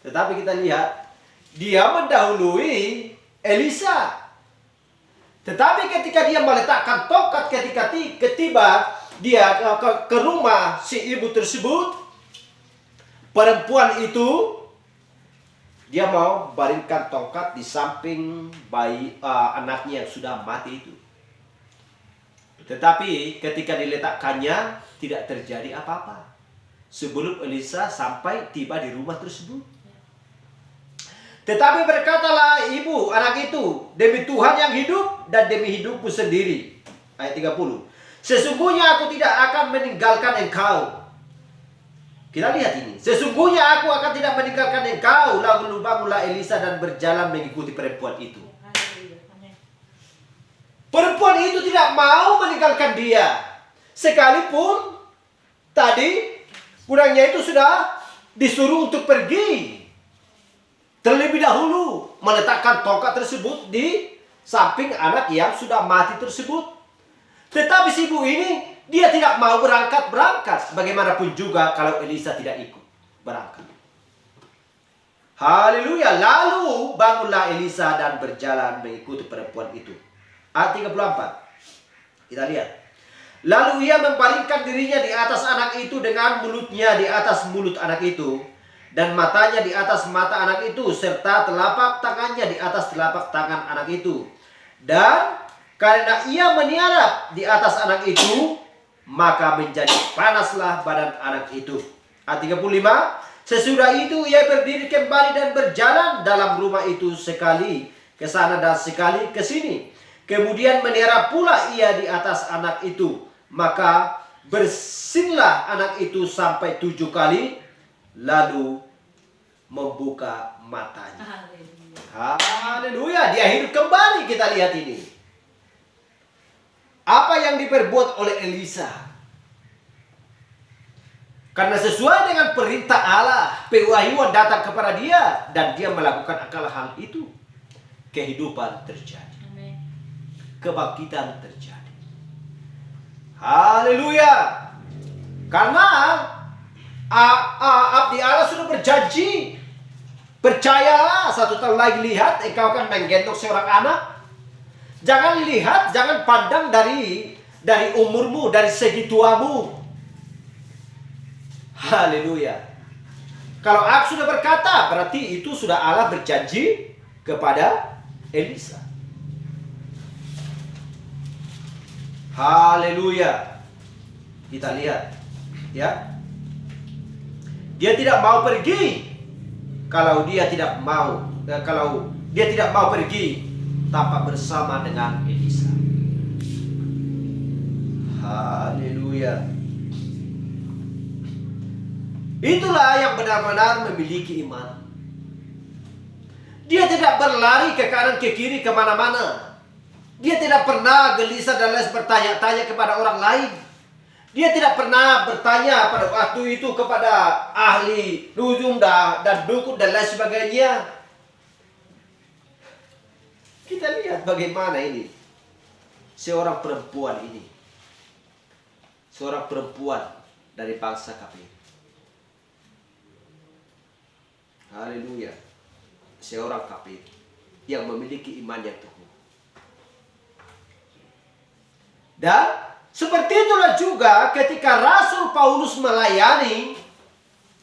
Tetapi kita lihat, dia mendahului Elisa. Tetapi ketika dia meletakkan tongkat, ketika tiba dia ke rumah si ibu tersebut, perempuan itu, dia mau baringkan tongkat di samping bayi anaknya yang sudah mati itu. Tetapi ketika diletakkannya, tidak terjadi apa-apa sebelum Elisa sampai tiba di rumah tersebut. Tetapi berkatalah ibu anak itu, demi Tuhan yang hidup dan demi hidupmu sendiri. Ayat 30. Sesungguhnya aku tidak akan meninggalkan engkau. Kita lihat ini. Sesungguhnya aku akan tidak meninggalkan engkau. Lalu bangunlah Elisa dan berjalan mengikuti perempuan itu. Perempuan itu tidak mau meninggalkan dia. Sekalipun tadi kurangnya itu sudah disuruh untuk pergi. Terlebih dahulu meletakkan tongkat tersebut di samping anak yang sudah mati tersebut. Tetapi si ibu ini, dia tidak mau berangkat. Bagaimanapun juga kalau Elisa tidak ikut berangkat. Haleluya. Lalu bangunlah Elisa dan berjalan mengikuti perempuan itu. Ayat 34. Kita lihat. Lalu ia membaringkan dirinya di atas anak itu dengan mulutnya di atas mulut anak itu, dan matanya di atas mata anak itu, serta telapak tangannya di atas telapak tangan anak itu. Dan karena ia meniarap di atas anak itu, maka menjadi panaslah badan anak itu. Ayat 35. Sesudah itu ia berdiri kembali dan berjalan dalam rumah itu sekali. ke sana dan sekali ke sini. Kemudian menera pula ia di atas anak itu. Maka bersinlah anak itu sampai 7 kali, lalu membuka matanya. Haleluya, dia hidup kembali. Kita lihat ini. Apa yang diperbuat oleh Elisa? Karena sesuai dengan perintah Allah, pewahyuan datang kepada dia dan dia melakukan akal hal itu. Kehidupan terjadi. Kebangkitan terjadi. Haleluya. Karena abdi Allah sudah berjanji. Percayalah, 1 tahun lagi lihat engkau akan menggendong seorang anak. Jangan lihat, jangan pandang dari umurmu, dari segi tuamu. Haleluya. Kalau aku sudah berkata, berarti itu sudah Allah berjanji kepada Elisa. Haleluya. Kita lihat, ya. Dia tidak mau pergi kalau dia tidak mau pergi tanpa bersama dengan Elisa. Haleluya. Itulah yang benar-benar memiliki iman. Dia tidak berlari ke kanan ke kiri kemana-mana. Dia tidak pernah gelisah dan bertanya-tanya kepada orang lain. Dia tidak pernah bertanya pada waktu itu kepada ahli nujum dan dukun dan lain sebagainya. Kita lihat bagaimana ini. Seorang perempuan ini. Seorang perempuan dari bangsa kafir. Haleluya. Seorang kafir yang memiliki iman yang teguh. Dan seperti itulah juga ketika Rasul Paulus melayani,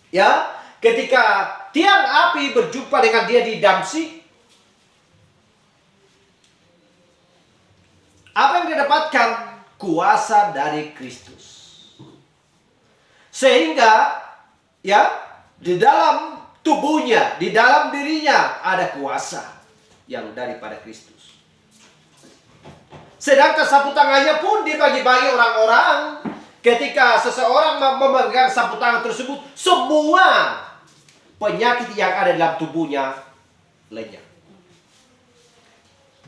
ya, ketika tiang api berjumpa dengan dia di Damsyik, apa yang dia dapatkan? Kuasa dari Kristus. Sehingga, ya, di dalam tubuhnya, di dalam dirinya ada kuasa yang daripada Kristus. Sedangkan sapu tangannya pun dibagi-bagi orang-orang. Ketika seseorang memegang sapu tangan tersebut, semua penyakit yang ada dalam tubuhnya lenyap.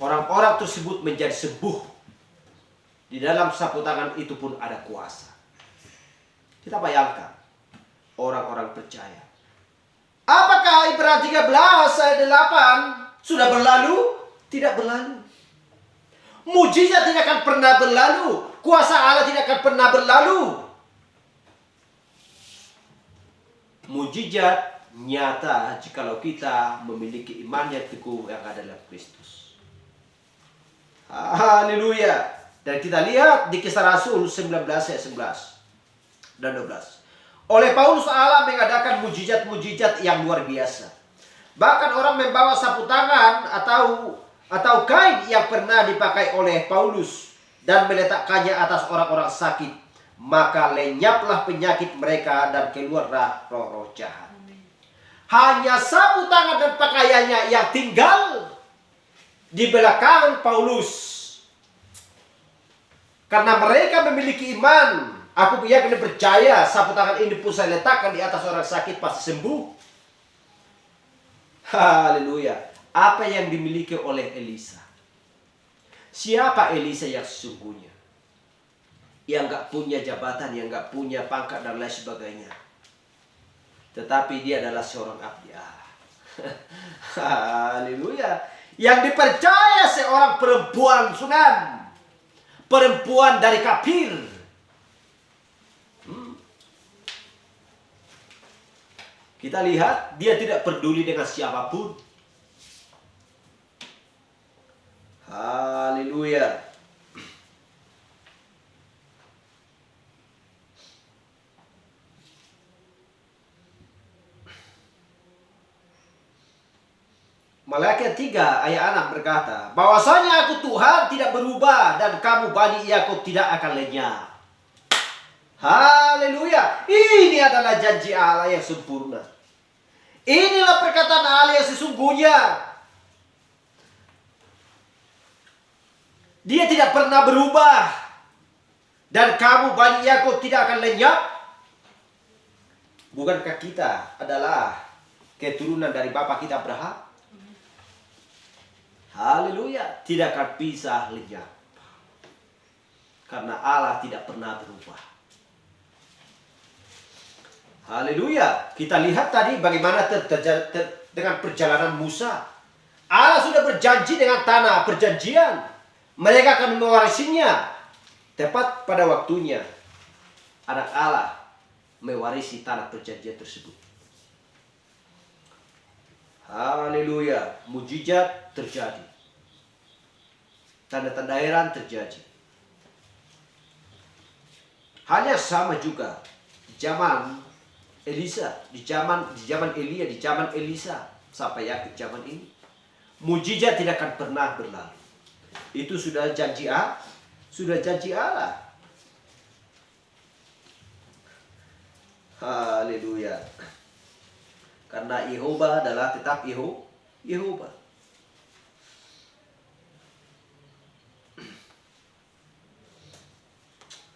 Orang-orang tersebut menjadi sembuh. Di dalam sapu tangan itu pun ada kuasa. Kita bayangkan orang-orang percaya. Apakah Ibrani 13 ayat 8 sudah berlalu? Tidak berlalu. Mujizat tidak akan pernah berlalu. Kuasa Allah tidak akan pernah berlalu. Mujizat nyata jikalau kita memiliki iman yang teguh yang ada dalam Kristus. Haleluya. Dan kita lihat di Kisah Rasul 19 ayat 11 dan 12. Oleh Paulus Allah mengadakan mujizat-mujizat yang luar biasa. Bahkan orang membawa sapu tangan atau kain yang pernah dipakai oleh Paulus dan meletakkannya atas orang-orang sakit, maka lenyaplah penyakit mereka dan keluarlah roh-roh jahat. Hanya sapu tangan dan pakaiannya yang tinggal di belakang Paulus. Karena mereka memiliki iman, aku yakin percaya sapu tangan ini pun saya letakkan di atas orang sakit pasti sembuh. Haleluya. Apa yang dimiliki oleh Elisa? Siapa Elisa yang sesungguhnya? Yang gak punya jabatan, yang gak punya pangkat dan lain sebagainya. Tetapi dia adalah seorang abdi Allah. Haleluya. Yang dipercaya seorang perempuan Sunan. Perempuan dari kafir. Kita lihat dia tidak peduli dengan siapapun. Haleluya. Malakiat 3 ayat 6 berkata, bahwasanya aku Tuhan tidak berubah dan kamu Bani Yakub tidak akan lenyap. Haleluya. Ini adalah janji Allah yang sempurna. Inilah perkataan Allah yang sesungguhnya. Dia tidak pernah berubah. Dan kamu Bani Yakub tidak akan lenyap. Bukankah kita adalah keturunan dari Bapa kita Abraham? Haleluya. Tidak akan bisa lenyap. Karena Allah tidak pernah berubah. Haleluya. Kita lihat tadi bagaimana dengan perjalanan Musa. Allah sudah berjanji dengan tanah perjanjian. Mereka akan mewarisinya. Tepat pada waktunya. Anak Allah mewarisi tanah perjanjian tersebut. Haleluya. Mujizat terjadi. Tanda-tanda heran terjadi. Hal yang sama juga di zaman Elisa, di zaman Elia, di zaman Elisa sampai akhir zaman ini. Mujizat tidak akan pernah berlalu. Itu sudah janji Allah. Sudah janji Allah. Haleluya. Karena Yehova adalah tetap Yehova.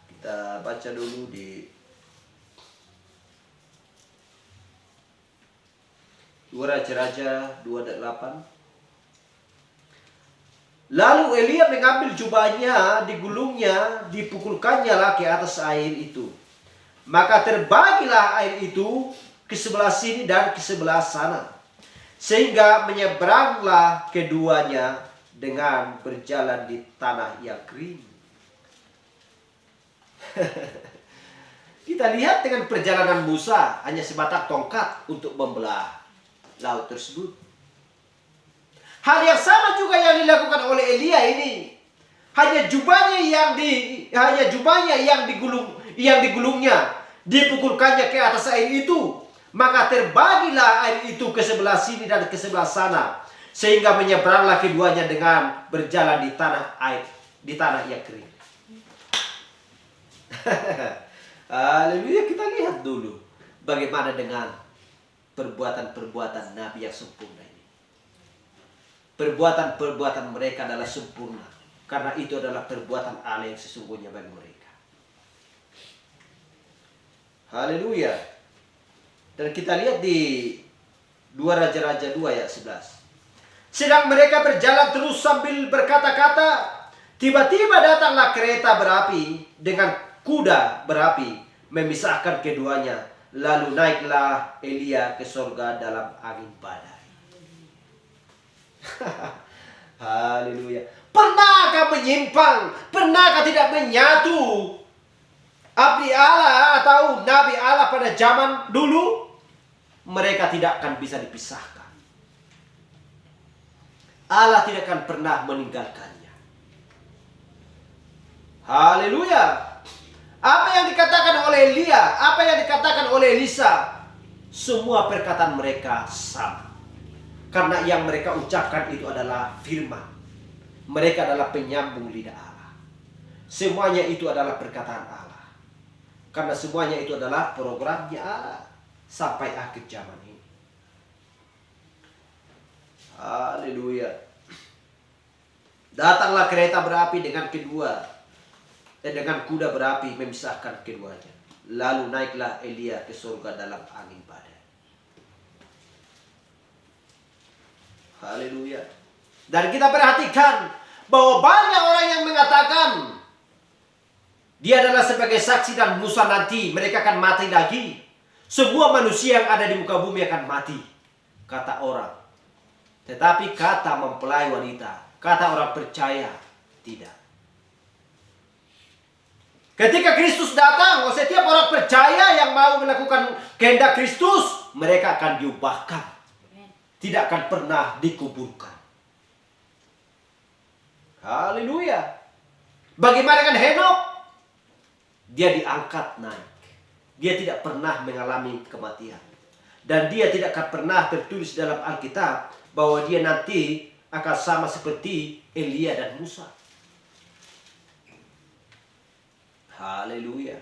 Kita baca dulu di 2 Raja-Raja 2:8. Lalu Elia mengambil jubahnya, digulungnya, dipukulkannya lah ke atas air itu. Maka terbagilah air itu ke sebelah sini dan ke sebelah sana. Sehingga menyeberanglah keduanya dengan berjalan di tanah yang kering. Kita lihat dengan perjalanan Musa hanya sebatang tongkat untuk membelah laut tersebut. Hal yang sama juga yang dilakukan oleh Elia ini. Hanya jubahnya yang digulungnya, dipukulkannya ke atas air itu. Maka terbagilah air itu ke sebelah sini dan ke sebelah sana. Sehingga menyeberanglah keduanya dengan berjalan di tanah yang kering. Haleluya. Kita lihat dulu bagaimana dengan perbuatan-perbuatan Nabi yang sempurna ini. Perbuatan-perbuatan mereka adalah sempurna. Karena itu adalah perbuatan Allah yang sesungguhnya bagi mereka. Haleluya. Dan kita lihat di 2 Raja-Raja 2 ayat 11. Sedang mereka berjalan terus sambil berkata-kata, tiba-tiba datanglah kereta berapi dengan kuda berapi memisahkan keduanya. Lalu naiklah Elia ke surga dalam angin badai. Haleluya. Pernahkah menyimpang? Pernahkah tidak menyatu abdi Allah atau nabi Allah pada zaman dulu? Mereka tidak akan bisa dipisahkan. Allah tidak akan pernah meninggalkannya. Haleluya. Apa yang dikatakan oleh Elia, apa yang dikatakan oleh Elisa, semua perkataan mereka sama. Karena yang mereka ucapkan itu adalah firman. Mereka adalah penyambung lidah Allah. Semuanya itu adalah perkataan Allah. Karena semuanya itu adalah programnya Allah sampai akhir zaman ini. Haleluya. Datanglah kereta berapi dengan kuda berapi memisahkan keduanya. Lalu naiklah Elia ke surga dalam angin badai. Haleluya. Dan kita perhatikan bahwa banyak orang yang mengatakan dia adalah sebagai saksi dan Musa nanti mereka akan mati lagi. Semua manusia yang ada di muka bumi akan mati, kata orang. Tetapi kata mempelai wanita, kata orang percaya, tidak. Ketika Kristus datang, setiap orang percaya yang mau melakukan kehendak Kristus, mereka akan diubahkan. Tidak akan pernah dikuburkan. Haleluya. Bagaimana dengan Henok? Dia diangkat naik. Dia tidak pernah mengalami kematian. Dan dia tidak akan pernah tertulis dalam Alkitab bahwa dia nanti akan sama seperti Elia dan Musa. Haleluya.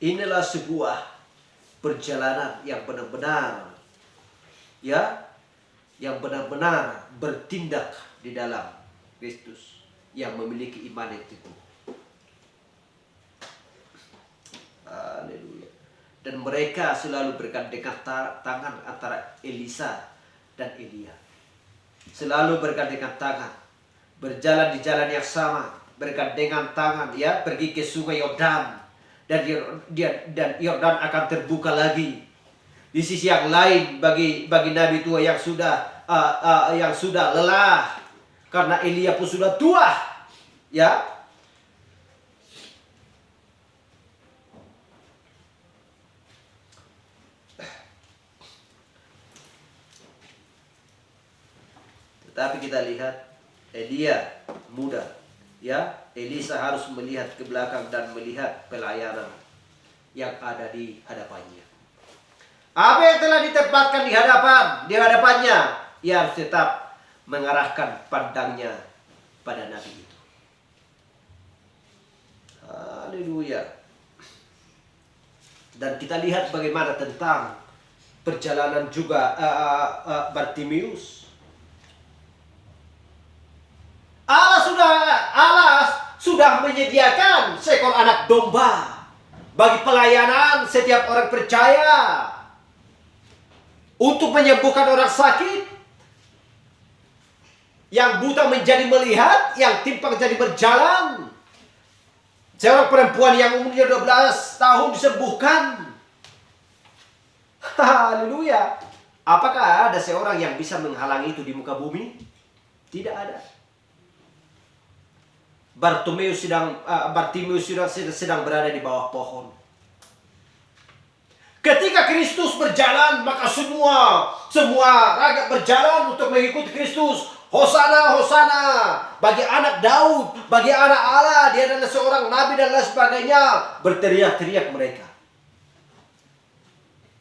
Inilah sebuah perjalanan yang benar-benar ya, yang benar-benar bertindak di dalam Kristus, yang memiliki iman yang teguh. Haleluya. Dan mereka selalu bergandengan tangan antara Elisa dan Elia. Selalu bergandengan tangan, berjalan di jalan yang sama, bergandengan tangan, ya, pergi ke sungai Yordan, dan Yordan akan terbuka lagi. Di sisi yang lain, bagi nabi tua yang sudah lelah, karena Elia pun sudah tua, ya. Tetapi kita lihat Elia muda, ya. Elisa harus melihat ke belakang dan melihat pelayanan yang ada di hadapannya. Apa yang telah ditempatkan di hadapannya, ia harus tetap mengarahkan pandangnya pada nabi itu. Haleluya. Dan kita lihat bagaimana tentang perjalanan juga Bartimius. Allah sudah menyediakan seekor anak domba bagi pelayanan setiap orang percaya, untuk menyembuhkan orang sakit, yang buta menjadi melihat, yang timpang jadi berjalan. Seorang perempuan yang umurnya 12 tahun disembuhkan. Haleluya. Apakah ada seorang yang bisa menghalangi itu di muka bumi? Tidak ada. Bartimeus sedang berada di bawah pohon. Ketika Kristus berjalan, maka semua rakyat berjalan untuk mengikuti Kristus. Hosana, Hosana, bagi anak Daud, bagi anak Allah, dia adalah seorang nabi dan lain sebagainya. Berteriak-teriak mereka.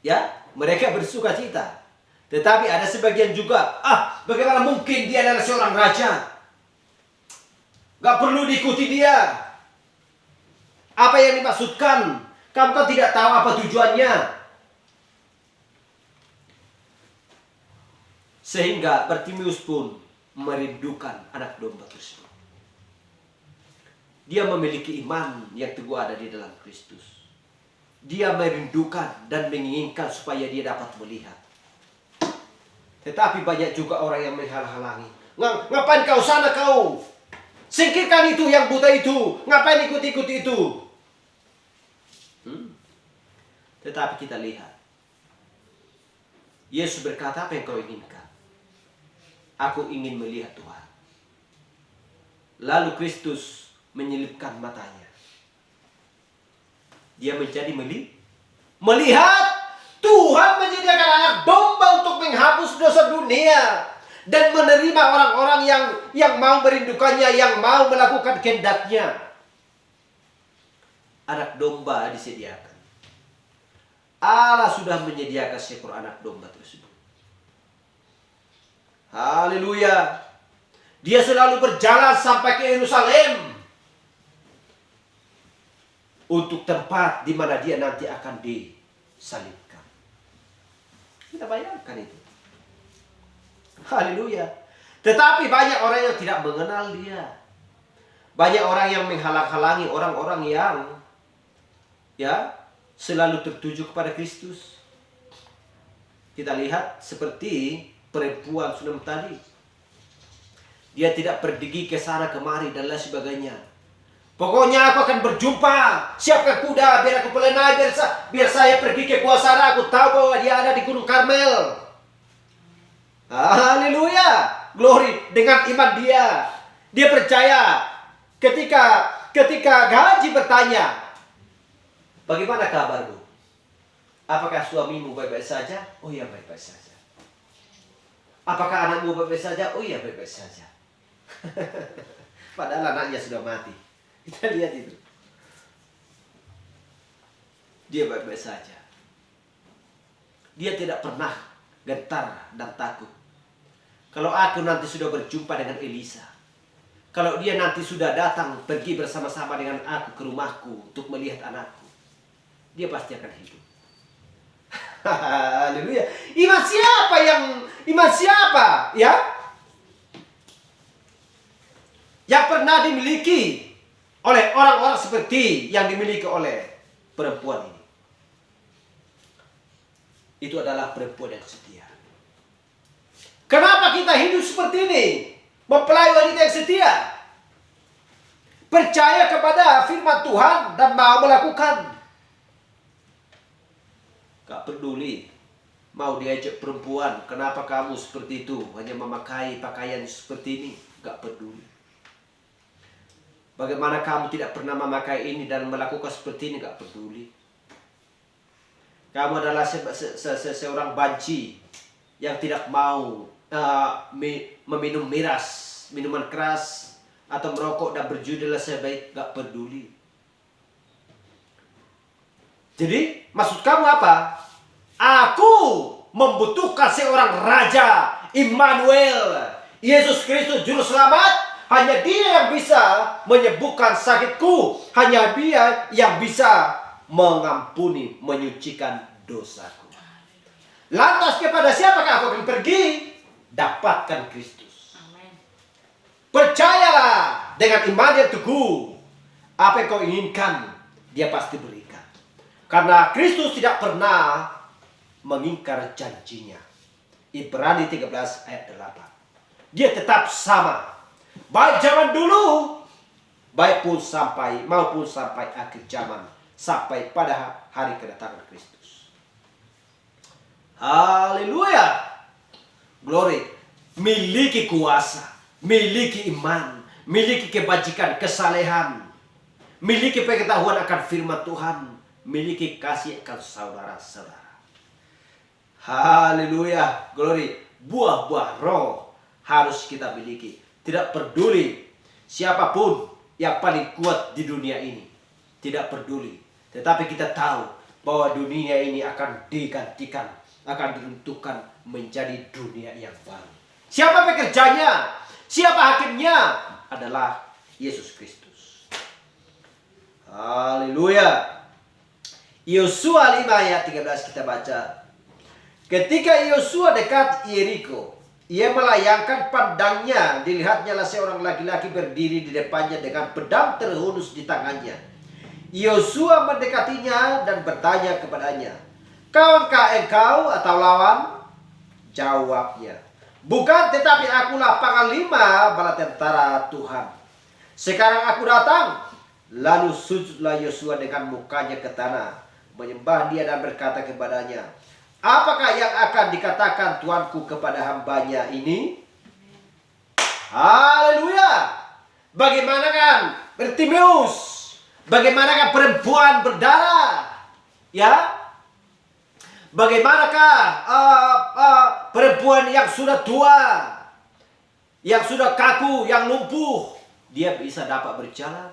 Ya, mereka bersuka cita. Tetapi ada sebagian juga, bagaimana mungkin dia adalah seorang raja? Gak perlu diikuti dia. Apa yang dimaksudkan? Kamu kan tidak tahu apa tujuannya. Sehingga Bartimius pun merindukan anak domba tersebut. Dia memiliki iman yang teguh ada di dalam Kristus. Dia merindukan dan menginginkan supaya dia dapat melihat. Tetapi banyak juga orang yang menghalang-halangi. Ngapain kau sana kau? Singkirkan itu yang buta itu. Ngapain ikut-ikut itu? Tetapi kita lihat, Yesus berkata, apa yang kau inginkan? Aku ingin melihat Tuhan. Lalu Kristus menyelipkan matanya. Dia menjadi melihat. Tuhan menyediakan anak domba untuk menghapus dosa dunia. Dan menerima orang-orang yang mau merindukannya, yang mau melakukan kehendaknya. Anak domba disediakan. Allah sudah menyediakan seekor anak domba tersebut. Haleluya. Dia selalu berjalan sampai ke Yerusalem, untuk tempat di mana dia nanti akan disalibkan. Kita bayangkan itu. Haleluya. Tetapi banyak orang yang tidak mengenal dia. Banyak orang yang menghalang-halangi orang-orang yang selalu tertuju kepada Kristus. Kita lihat seperti perempuan Sunem tadi. Dia tidak pergi ke sana kemari dan lain sebagainya. Pokoknya aku akan berjumpa. Siapkan kuda biar aku pelenai, biar saya pergi ke Gua Sara. Aku tahu bahwa dia ada di Gunung Karmel. Haleluya. Glory. Dengan iman dia. Dia percaya. Ketika Gaji bertanya, bagaimana kabarmu? Apakah suamimu baik-baik saja? Oh iya, baik-baik saja. Apakah anakmu baik-baik saja? Oh iya, baik-baik saja. Padahal anaknya sudah mati. Kita lihat itu. Dia baik-baik saja. Dia tidak pernah gentar dan takut. Kalau aku nanti sudah berjumpa dengan Elisa, kalau dia nanti sudah datang pergi bersama-sama dengan aku ke rumahku untuk melihat anakku, dia pasti akan hidup. Haleluya. Iman siapa ya? Yang pernah dimiliki oleh orang-orang seperti yang dimiliki oleh perempuan ini. Itu adalah perempuan yang setia. Kenapa kita hidup seperti ini? Mempelai wanita yang setia. Percaya kepada firman Tuhan dan mau melakukan. Gak peduli mau diajak perempuan, kenapa kamu seperti itu, hanya memakai pakaian seperti ini. Gak peduli. Bagaimana kamu tidak pernah memakai ini dan melakukan seperti ini, gak peduli. Kamu adalah seorang banci yang tidak mau meminum miras, minuman keras, atau merokok dan berjudi lebih baik, gak peduli. Jadi maksud kamu apa? Aku membutuhkan seorang raja, Immanuel, Yesus Kristus Juru Selamat. Hanya Dia yang bisa menyembuhkan sakitku. Hanya Dia yang bisa mengampuni, menyucikan dosaku. Lantas kepada siapakah aku akan pergi? Dapatkan Kristus. Amin. Percayalah dengan iman yang teguh. Apa yang kau inginkan, Dia pasti berikan. Karena Kristus tidak pernah mengingkar janjinya. Ibrani 13 ayat 8. Dia tetap sama. Baik zaman dulu, maupun sampai akhir zaman, sampai pada hari kedatangan Kristus. Haleluya. Glory. Miliki kuasa, miliki iman, miliki kebajikan, kesalehan, miliki pengetahuan akan firman Tuhan, miliki kasih akan saudara-saudara. Haleluya. Glory. Buah-buah roh harus kita miliki. Tidak peduli siapapun yang paling kuat di dunia ini. Tidak peduli. Tetapi kita tahu bahwa dunia ini akan digantikan, akan diruntuhkan menjadi dunia yang baru. Siapa pekerjanya? Siapa hakimnya? Adalah Yesus Kristus. Haleluya. Yosua 5 ayat 13 kita baca. Ketika Yosua dekat Yeriko, ia melayangkan pandangnya, dilihatnya lah seorang laki-laki berdiri di depannya dengan pedang terhunus di tangannya. Yosua mendekatinya dan bertanya kepadanya, "Kawankah engkau atau lawan?" Jawabnya, "Bukan, tetapi akulah panglima bala tentara Tuhan. Sekarang aku datang." Lalu sujudlah Yosua dengan mukanya ke tanah, menyembah dia dan berkata kepadanya, "Apakah yang akan dikatakan Tuanku kepada hambanya ini?" Haleluya. Bagaimana kan Bartimeus? Bagaimana kan perempuan berdarah? Ya. Bagaimanakah perempuan yang sudah tua, yang sudah kaku, yang lumpuh, dia bisa dapat berjalan?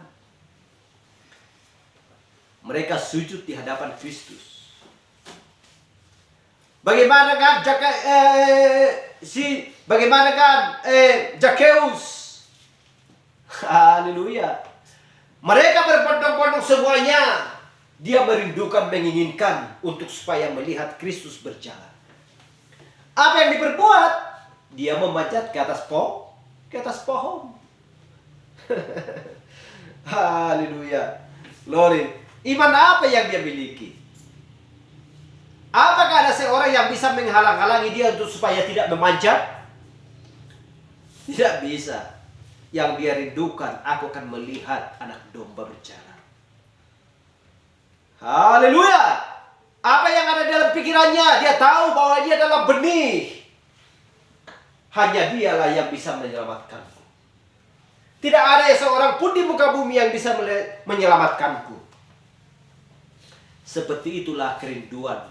Mereka sujud di hadapan Kristus. Bagaimana kan Zakheus? Haleluya. Mereka berbondong-bondong semuanya. Dia merindukan, menginginkan untuk supaya melihat Kristus berjalan. Apa yang diperbuat? Dia memanjat ke atas pohon. Haleluya. Glory. Iman apa yang dia miliki? Apakah ada seorang yang bisa menghalang-halangi dia untuk supaya tidak memanjat? Tidak bisa. Yang dia rindukan, aku akan melihat anak domba berjalan. Haleluya. Apa yang ada dalam pikirannya? Dia tahu bahwa dia adalah benih. Hanya dialah yang bisa menyelamatkanku. Tidak ada seorang pun di muka bumi yang bisa menyelamatkanku. Seperti itulah kerinduan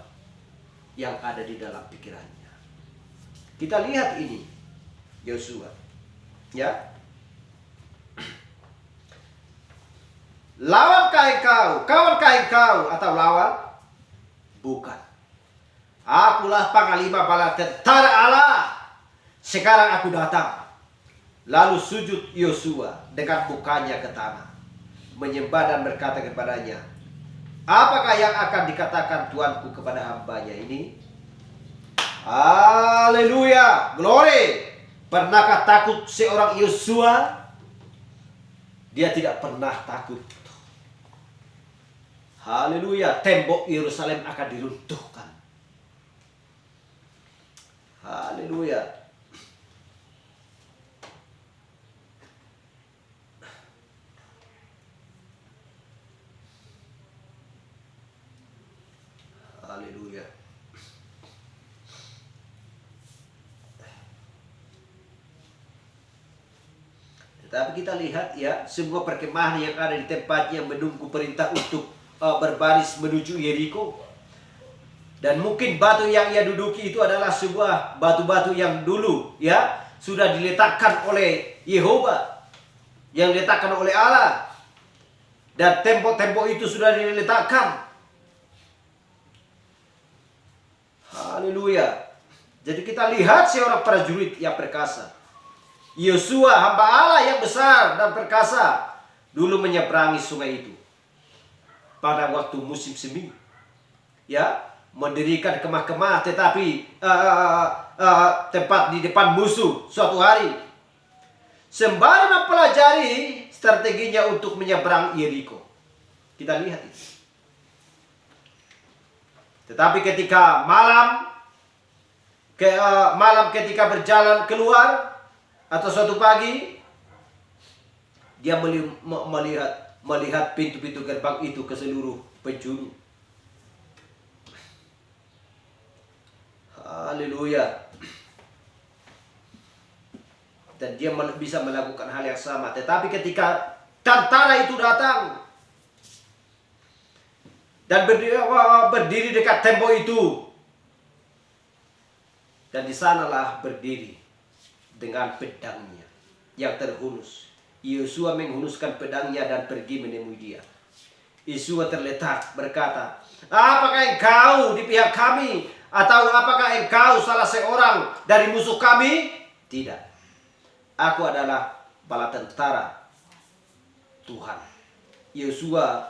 yang ada di dalam pikirannya. Kita lihat ini Yosua, ya. Kawankah engkau atau lawan? Bukan. Akulah panglima bala tentara Allah. Sekarang aku datang. Lalu sujud Yosua dengan mukanya ke tanah, menyembah dan berkata kepadanya, Apakah yang akan dikatakan Tuanku kepada hambanya ini? Haleluya, glory. Pernahkah takut seorang Yosua? Dia tidak pernah takut. Haleluya, tembok Yerusalem akan diruntuhkan. Haleluya. Haleluya. Tetapi kita lihat ya, sebuah perkemahan yang ada di tempatnya menunggu perintah untuk berbaris menuju Yeriko. Dan mungkin batu yang ia duduki itu adalah sebuah batu-batu yang dulu ya sudah diletakkan oleh Yehova, yang diletakkan oleh Allah. Dan tembok-tembok itu sudah diletakkan. Haleluya. Jadi kita lihat seorang prajurit yang perkasa. Yosua, hamba Allah yang besar dan perkasa, dulu menyeberangi sungai itu pada waktu musim semi. Ya, mendirikan kemah-kemah tetapi tempat di depan musuh suatu hari. Sembari mempelajari strateginya untuk menyeberang Yeriko. Kita lihat itu. Tetapi ketika malam ketika berjalan keluar atau suatu pagi, dia melihat pintu-pintu gerbang itu ke seluruh penjuru. Haleluya. Dan dia bisa melakukan hal yang sama. Tetapi ketika tentara itu datang dan berdiri dekat tembok itu, dan di sanalah berdiri dengan pedangnya yang terhunus. Yosua menghunuskan pedangnya dan pergi menemui dia. Yosua terletak berkata, apakah engkau di pihak kami? Atau apakah engkau salah seorang dari musuh kami? Tidak. Aku adalah bala tentara Tuhan. Yosua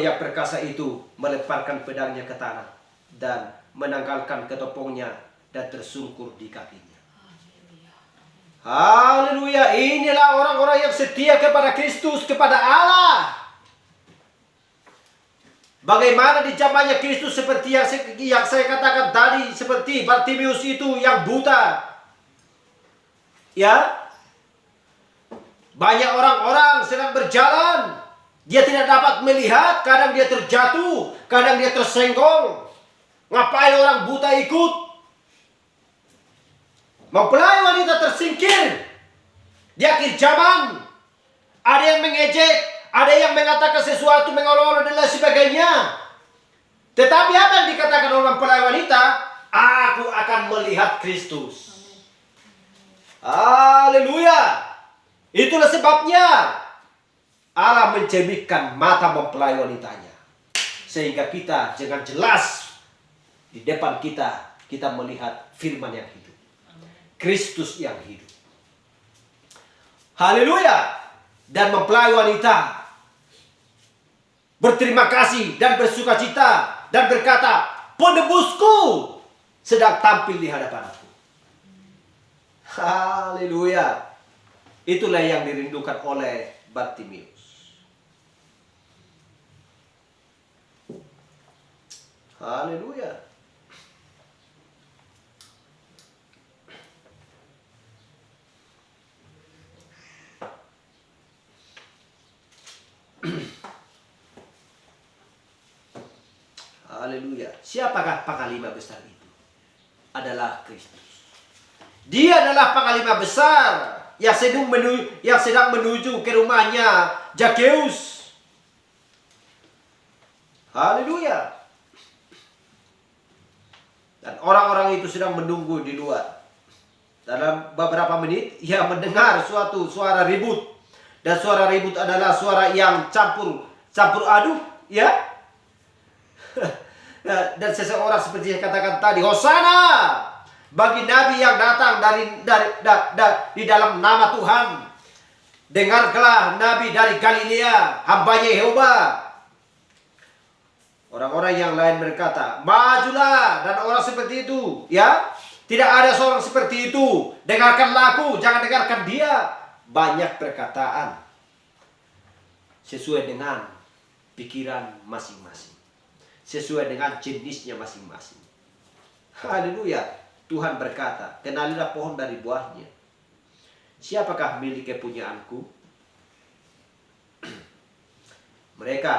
yang perkasa itu melemparkan pedangnya ke tanah dan menanggalkan ketopongnya dan tersungkur di kakinya. Haleluya. Inilah orang-orang yang setia kepada Kristus, kepada Allah. Bagaimana di zamannya Kristus, seperti yang saya katakan tadi, seperti Bartimius itu yang buta. Ya. Banyak orang-orang sedang berjalan, dia tidak dapat melihat, kadang dia terjatuh, kadang dia tersenggol. Ngapain orang buta ikut? Mempelai wanita tersingkir di akhir zaman. Ada yang mengejek, ada yang mengatakan sesuatu, mengolok-olok dan lain sebagainya. Tetapi apa yang dikatakan oleh mempelai wanita? Aku akan melihat Kristus. Haleluya. Itulah sebabnya Allah mencemikkan mata mempelai wanitanya, sehingga kita dengan jelas di depan kita melihat firman yang hidup, Kristus yang hidup. Haleluya. Dan mempelai wanita berterima kasih dan bersukacita dan berkata, penebusku sedang tampil di hadapan aku. Haleluya. Itulah yang dirindukan oleh Bartimius. Haleluya. Haleluya. Siapakah panglima besar itu? Adalah Kristus. Dia adalah panglima besar yang sedang menuju ke rumahnya Zakheus. Haleluya. Dan orang-orang itu sedang menunggu di luar. Dalam beberapa menit ia mendengar suatu suara ribut. Dan suara ribut adalah suara yang campur aduk, ya. Dan seseorang seperti yang katakan tadi, Hosana bagi nabi yang datang di dalam nama Tuhan. Dengarkanlah nabi dari Galilea, hambanya Yehova. Orang-orang yang lain berkata, majulah dan orang seperti itu, ya. Tidak ada seorang seperti itu. Dengarkanlah aku, jangan dengarkan dia. Banyak perkataan sesuai dengan pikiran masing-masing, sesuai dengan jenisnya masing-masing. Haleluya. Tuhan berkata, kenalilah pohon dari buahnya. Siapakah milik kepunyaanku? Mereka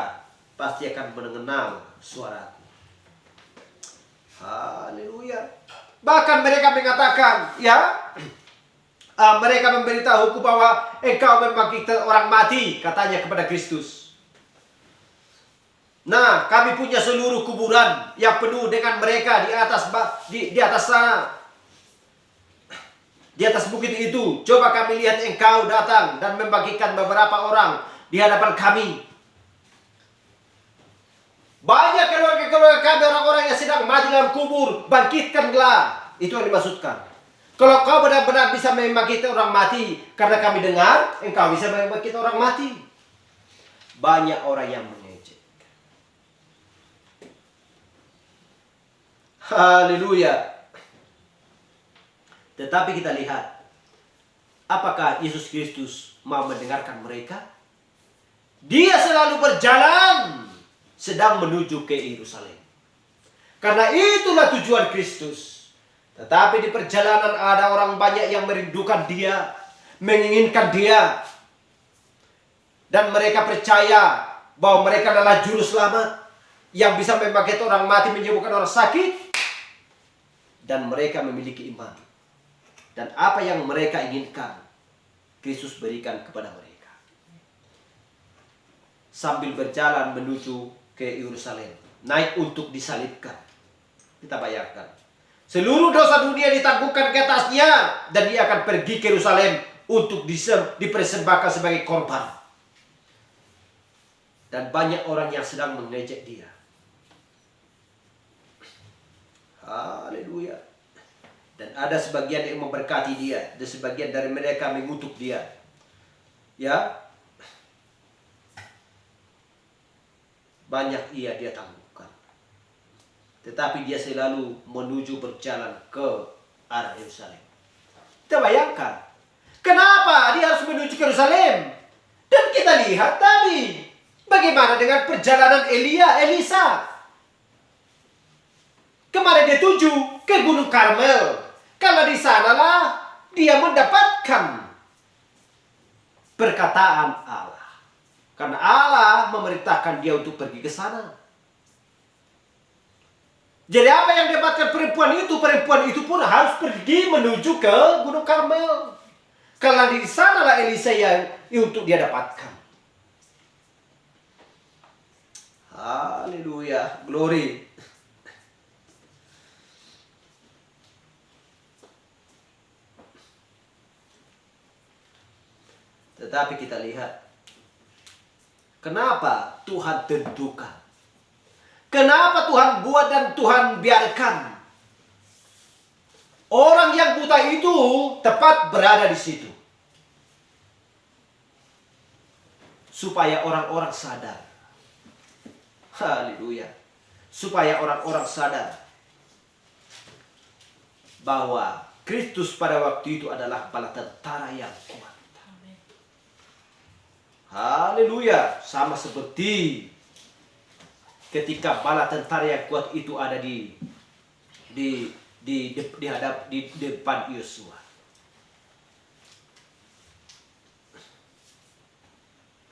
pasti akan mengenal suaraku. Haleluya. Bahkan mereka mengatakan, ya, mereka memberitahuku bahwa engkau membangkitkan orang mati, katanya kepada Kristus. Nah, kami punya seluruh kuburan yang penuh dengan mereka di atas sana. Di atas bukit itu, coba kami lihat engkau datang dan membangkitkan beberapa orang di hadapan kami. Banyak keluarga-keluarga kami, orang-orang yang sedang mati dalam kubur, bangkitkanlah. Itu yang dimaksudkan. Kalau kau benar-benar bisa membangkitkan orang mati, karena kami dengar, engkau bisa membangkitkan orang mati. Banyak orang yang mengejek. Haleluya. Tetapi kita lihat, apakah Yesus Kristus mau mendengarkan mereka? Dia selalu berjalan, sedang menuju ke Yerusalem. Karena itulah tujuan Kristus. Tetapi di perjalanan ada orang banyak yang merindukan dia, menginginkan dia. Dan mereka percaya bahwa mereka adalah juru selamat yang bisa membangkitkan orang mati, menyembuhkan orang sakit. Dan mereka memiliki iman. Dan apa yang mereka inginkan, Kristus berikan kepada mereka. Sambil berjalan menuju ke Yerusalem, naik untuk disalibkan. Kita bayangkan, seluruh dosa dunia ditangguhkan ke atasnya, dan dia akan pergi ke Yerusalem untuk dipersembahkan sebagai korban. Dan banyak orang yang sedang mengejek dia. Haleluya. Dan ada sebagian yang memberkati dia, dan sebagian dari mereka mengutuk dia. Ya, banyak dia tangguhkan. Tetapi dia selalu menuju berjalan ke arah Yerusalem. Kita bayangkan, kenapa dia harus menuju ke Yerusalem? Dan kita lihat tadi, bagaimana dengan perjalanan Elisa. Kemarin dia tuju ke Gunung Karmel. Karena di sanalah dia mendapatkan perkataan Allah. Karena Allah memerintahkan dia untuk pergi ke sana. Jadi apa yang dapatkan perempuan itu pun harus pergi menuju ke Gunung Karmel. Karena di sanalah Elisa yang untuk dia dapatkan. Haleluya, glory. Tetapi kita lihat, kenapa Tuhan tentukan? Kenapa Tuhan buat dan Tuhan biarkan orang yang buta itu tepat berada di situ? Supaya orang-orang sadar. Haleluya. Supaya orang-orang sadar bahwa Kristus pada waktu itu adalah bala tentara yang kuat. Haleluya. Sama seperti ketika bala tentara yang kuat itu ada di depan Yosua.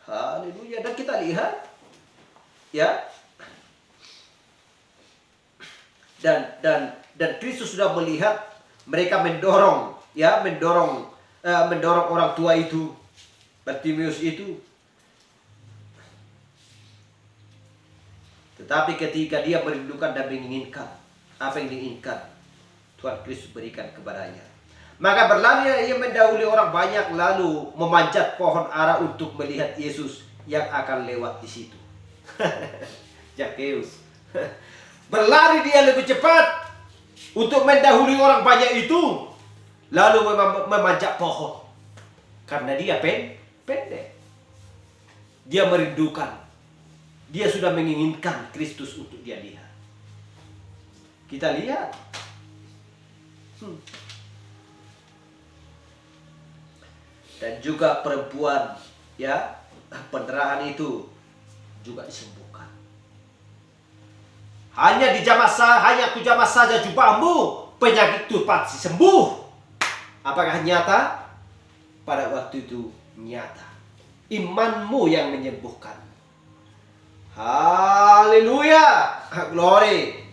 Haleluya. Dan kita lihat, ya, dan Kristus sudah melihat mereka mendorong orang tua itu, Bartimeus itu. Tetapi ketika dia merindukan dan menginginkan apa yang diinginkan, Tuhan Kristus berikan kepadanya. Maka berlari ia mendahului orang banyak, lalu memanjat pohon ara untuk melihat Yesus yang akan lewat di situ. Zakheus. Berlari dia lebih cepat untuk mendahului orang banyak itu, lalu memanjat pohon. Karena dia pendek. Dia merindukan Dia sudah menginginkan Kristus untuk dia lihat. Kita lihat. Dan juga perempuan ya, pendarahan itu juga disembuhkan. Hanya kujamah saja jubahmu, penyakit itu pasti sembuh. Apakah nyata? Pada waktu itu nyata. Imanmu yang menyembuhkan. Haleluya. Glory.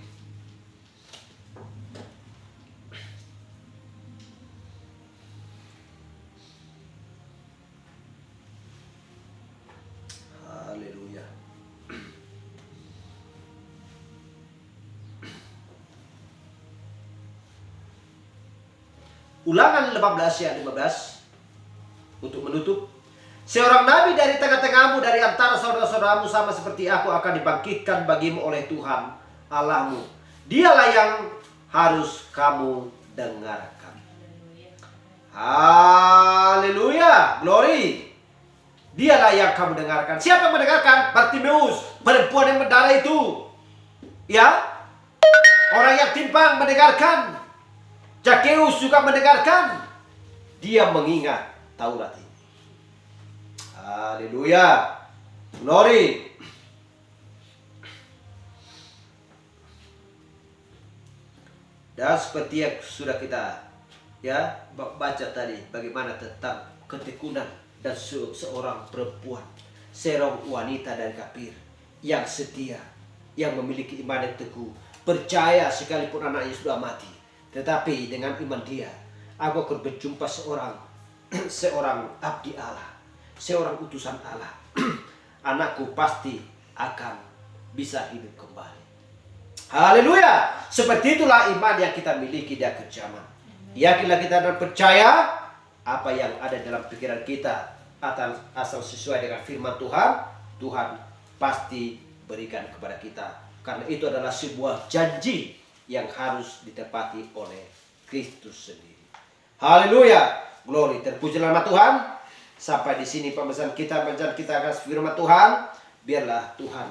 Haleluya. Ulangan 15 ayat 15 untuk menutup. Seorang nabi dari tengah-tengahmu, dari antara saudara-saudaramu sama seperti aku akan dibangkitkan bagimu oleh Tuhan Allahmu. Dialah yang harus kamu dengarkan. Haleluya, glory. Dialah yang kamu dengarkan. Siapa yang mendengarkan? Bartimeus, perempuan yang berdarah itu. Ya, orang yang timpang mendengarkan. Zakeus juga mendengarkan. Dia mengingat Taurat ini. Haleluya. Glory. Dan seperti yang sudah kita ya baca tadi, bagaimana tentang ketekunan dan seorang perempuan, seorang wanita dan kafir yang setia, yang memiliki iman yang teguh, percaya sekalipun anaknya sudah mati, tetapi dengan iman dia, aku akan berjumpa seorang abdi Allah, seorang utusan Allah. Anakku pasti akan bisa hidup kembali. Haleluya. Seperti itulah iman yang kita miliki di akhir zaman. Yakinlah kita dan percaya apa yang ada dalam pikiran kita asal sesuai dengan firman Tuhan, Tuhan pasti berikan kepada kita. Karena itu adalah sebuah janji yang harus ditepati oleh Kristus sendiri. Haleluya. Glory. Terpujilah nama Tuhan. Sampai di sini pembahasan kita akan firman Tuhan. Biarlah Tuhan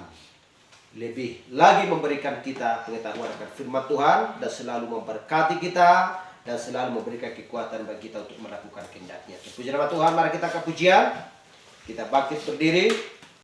lebih lagi memberikan kita pengetahuan akan firman Tuhan dan selalu memberkati kita dan selalu memberikan kekuatan bagi kita untuk melakukan kehendak-Nya. Terpuji nama Tuhan. Mari kita angkat pujian. Kita bangkit berdiri.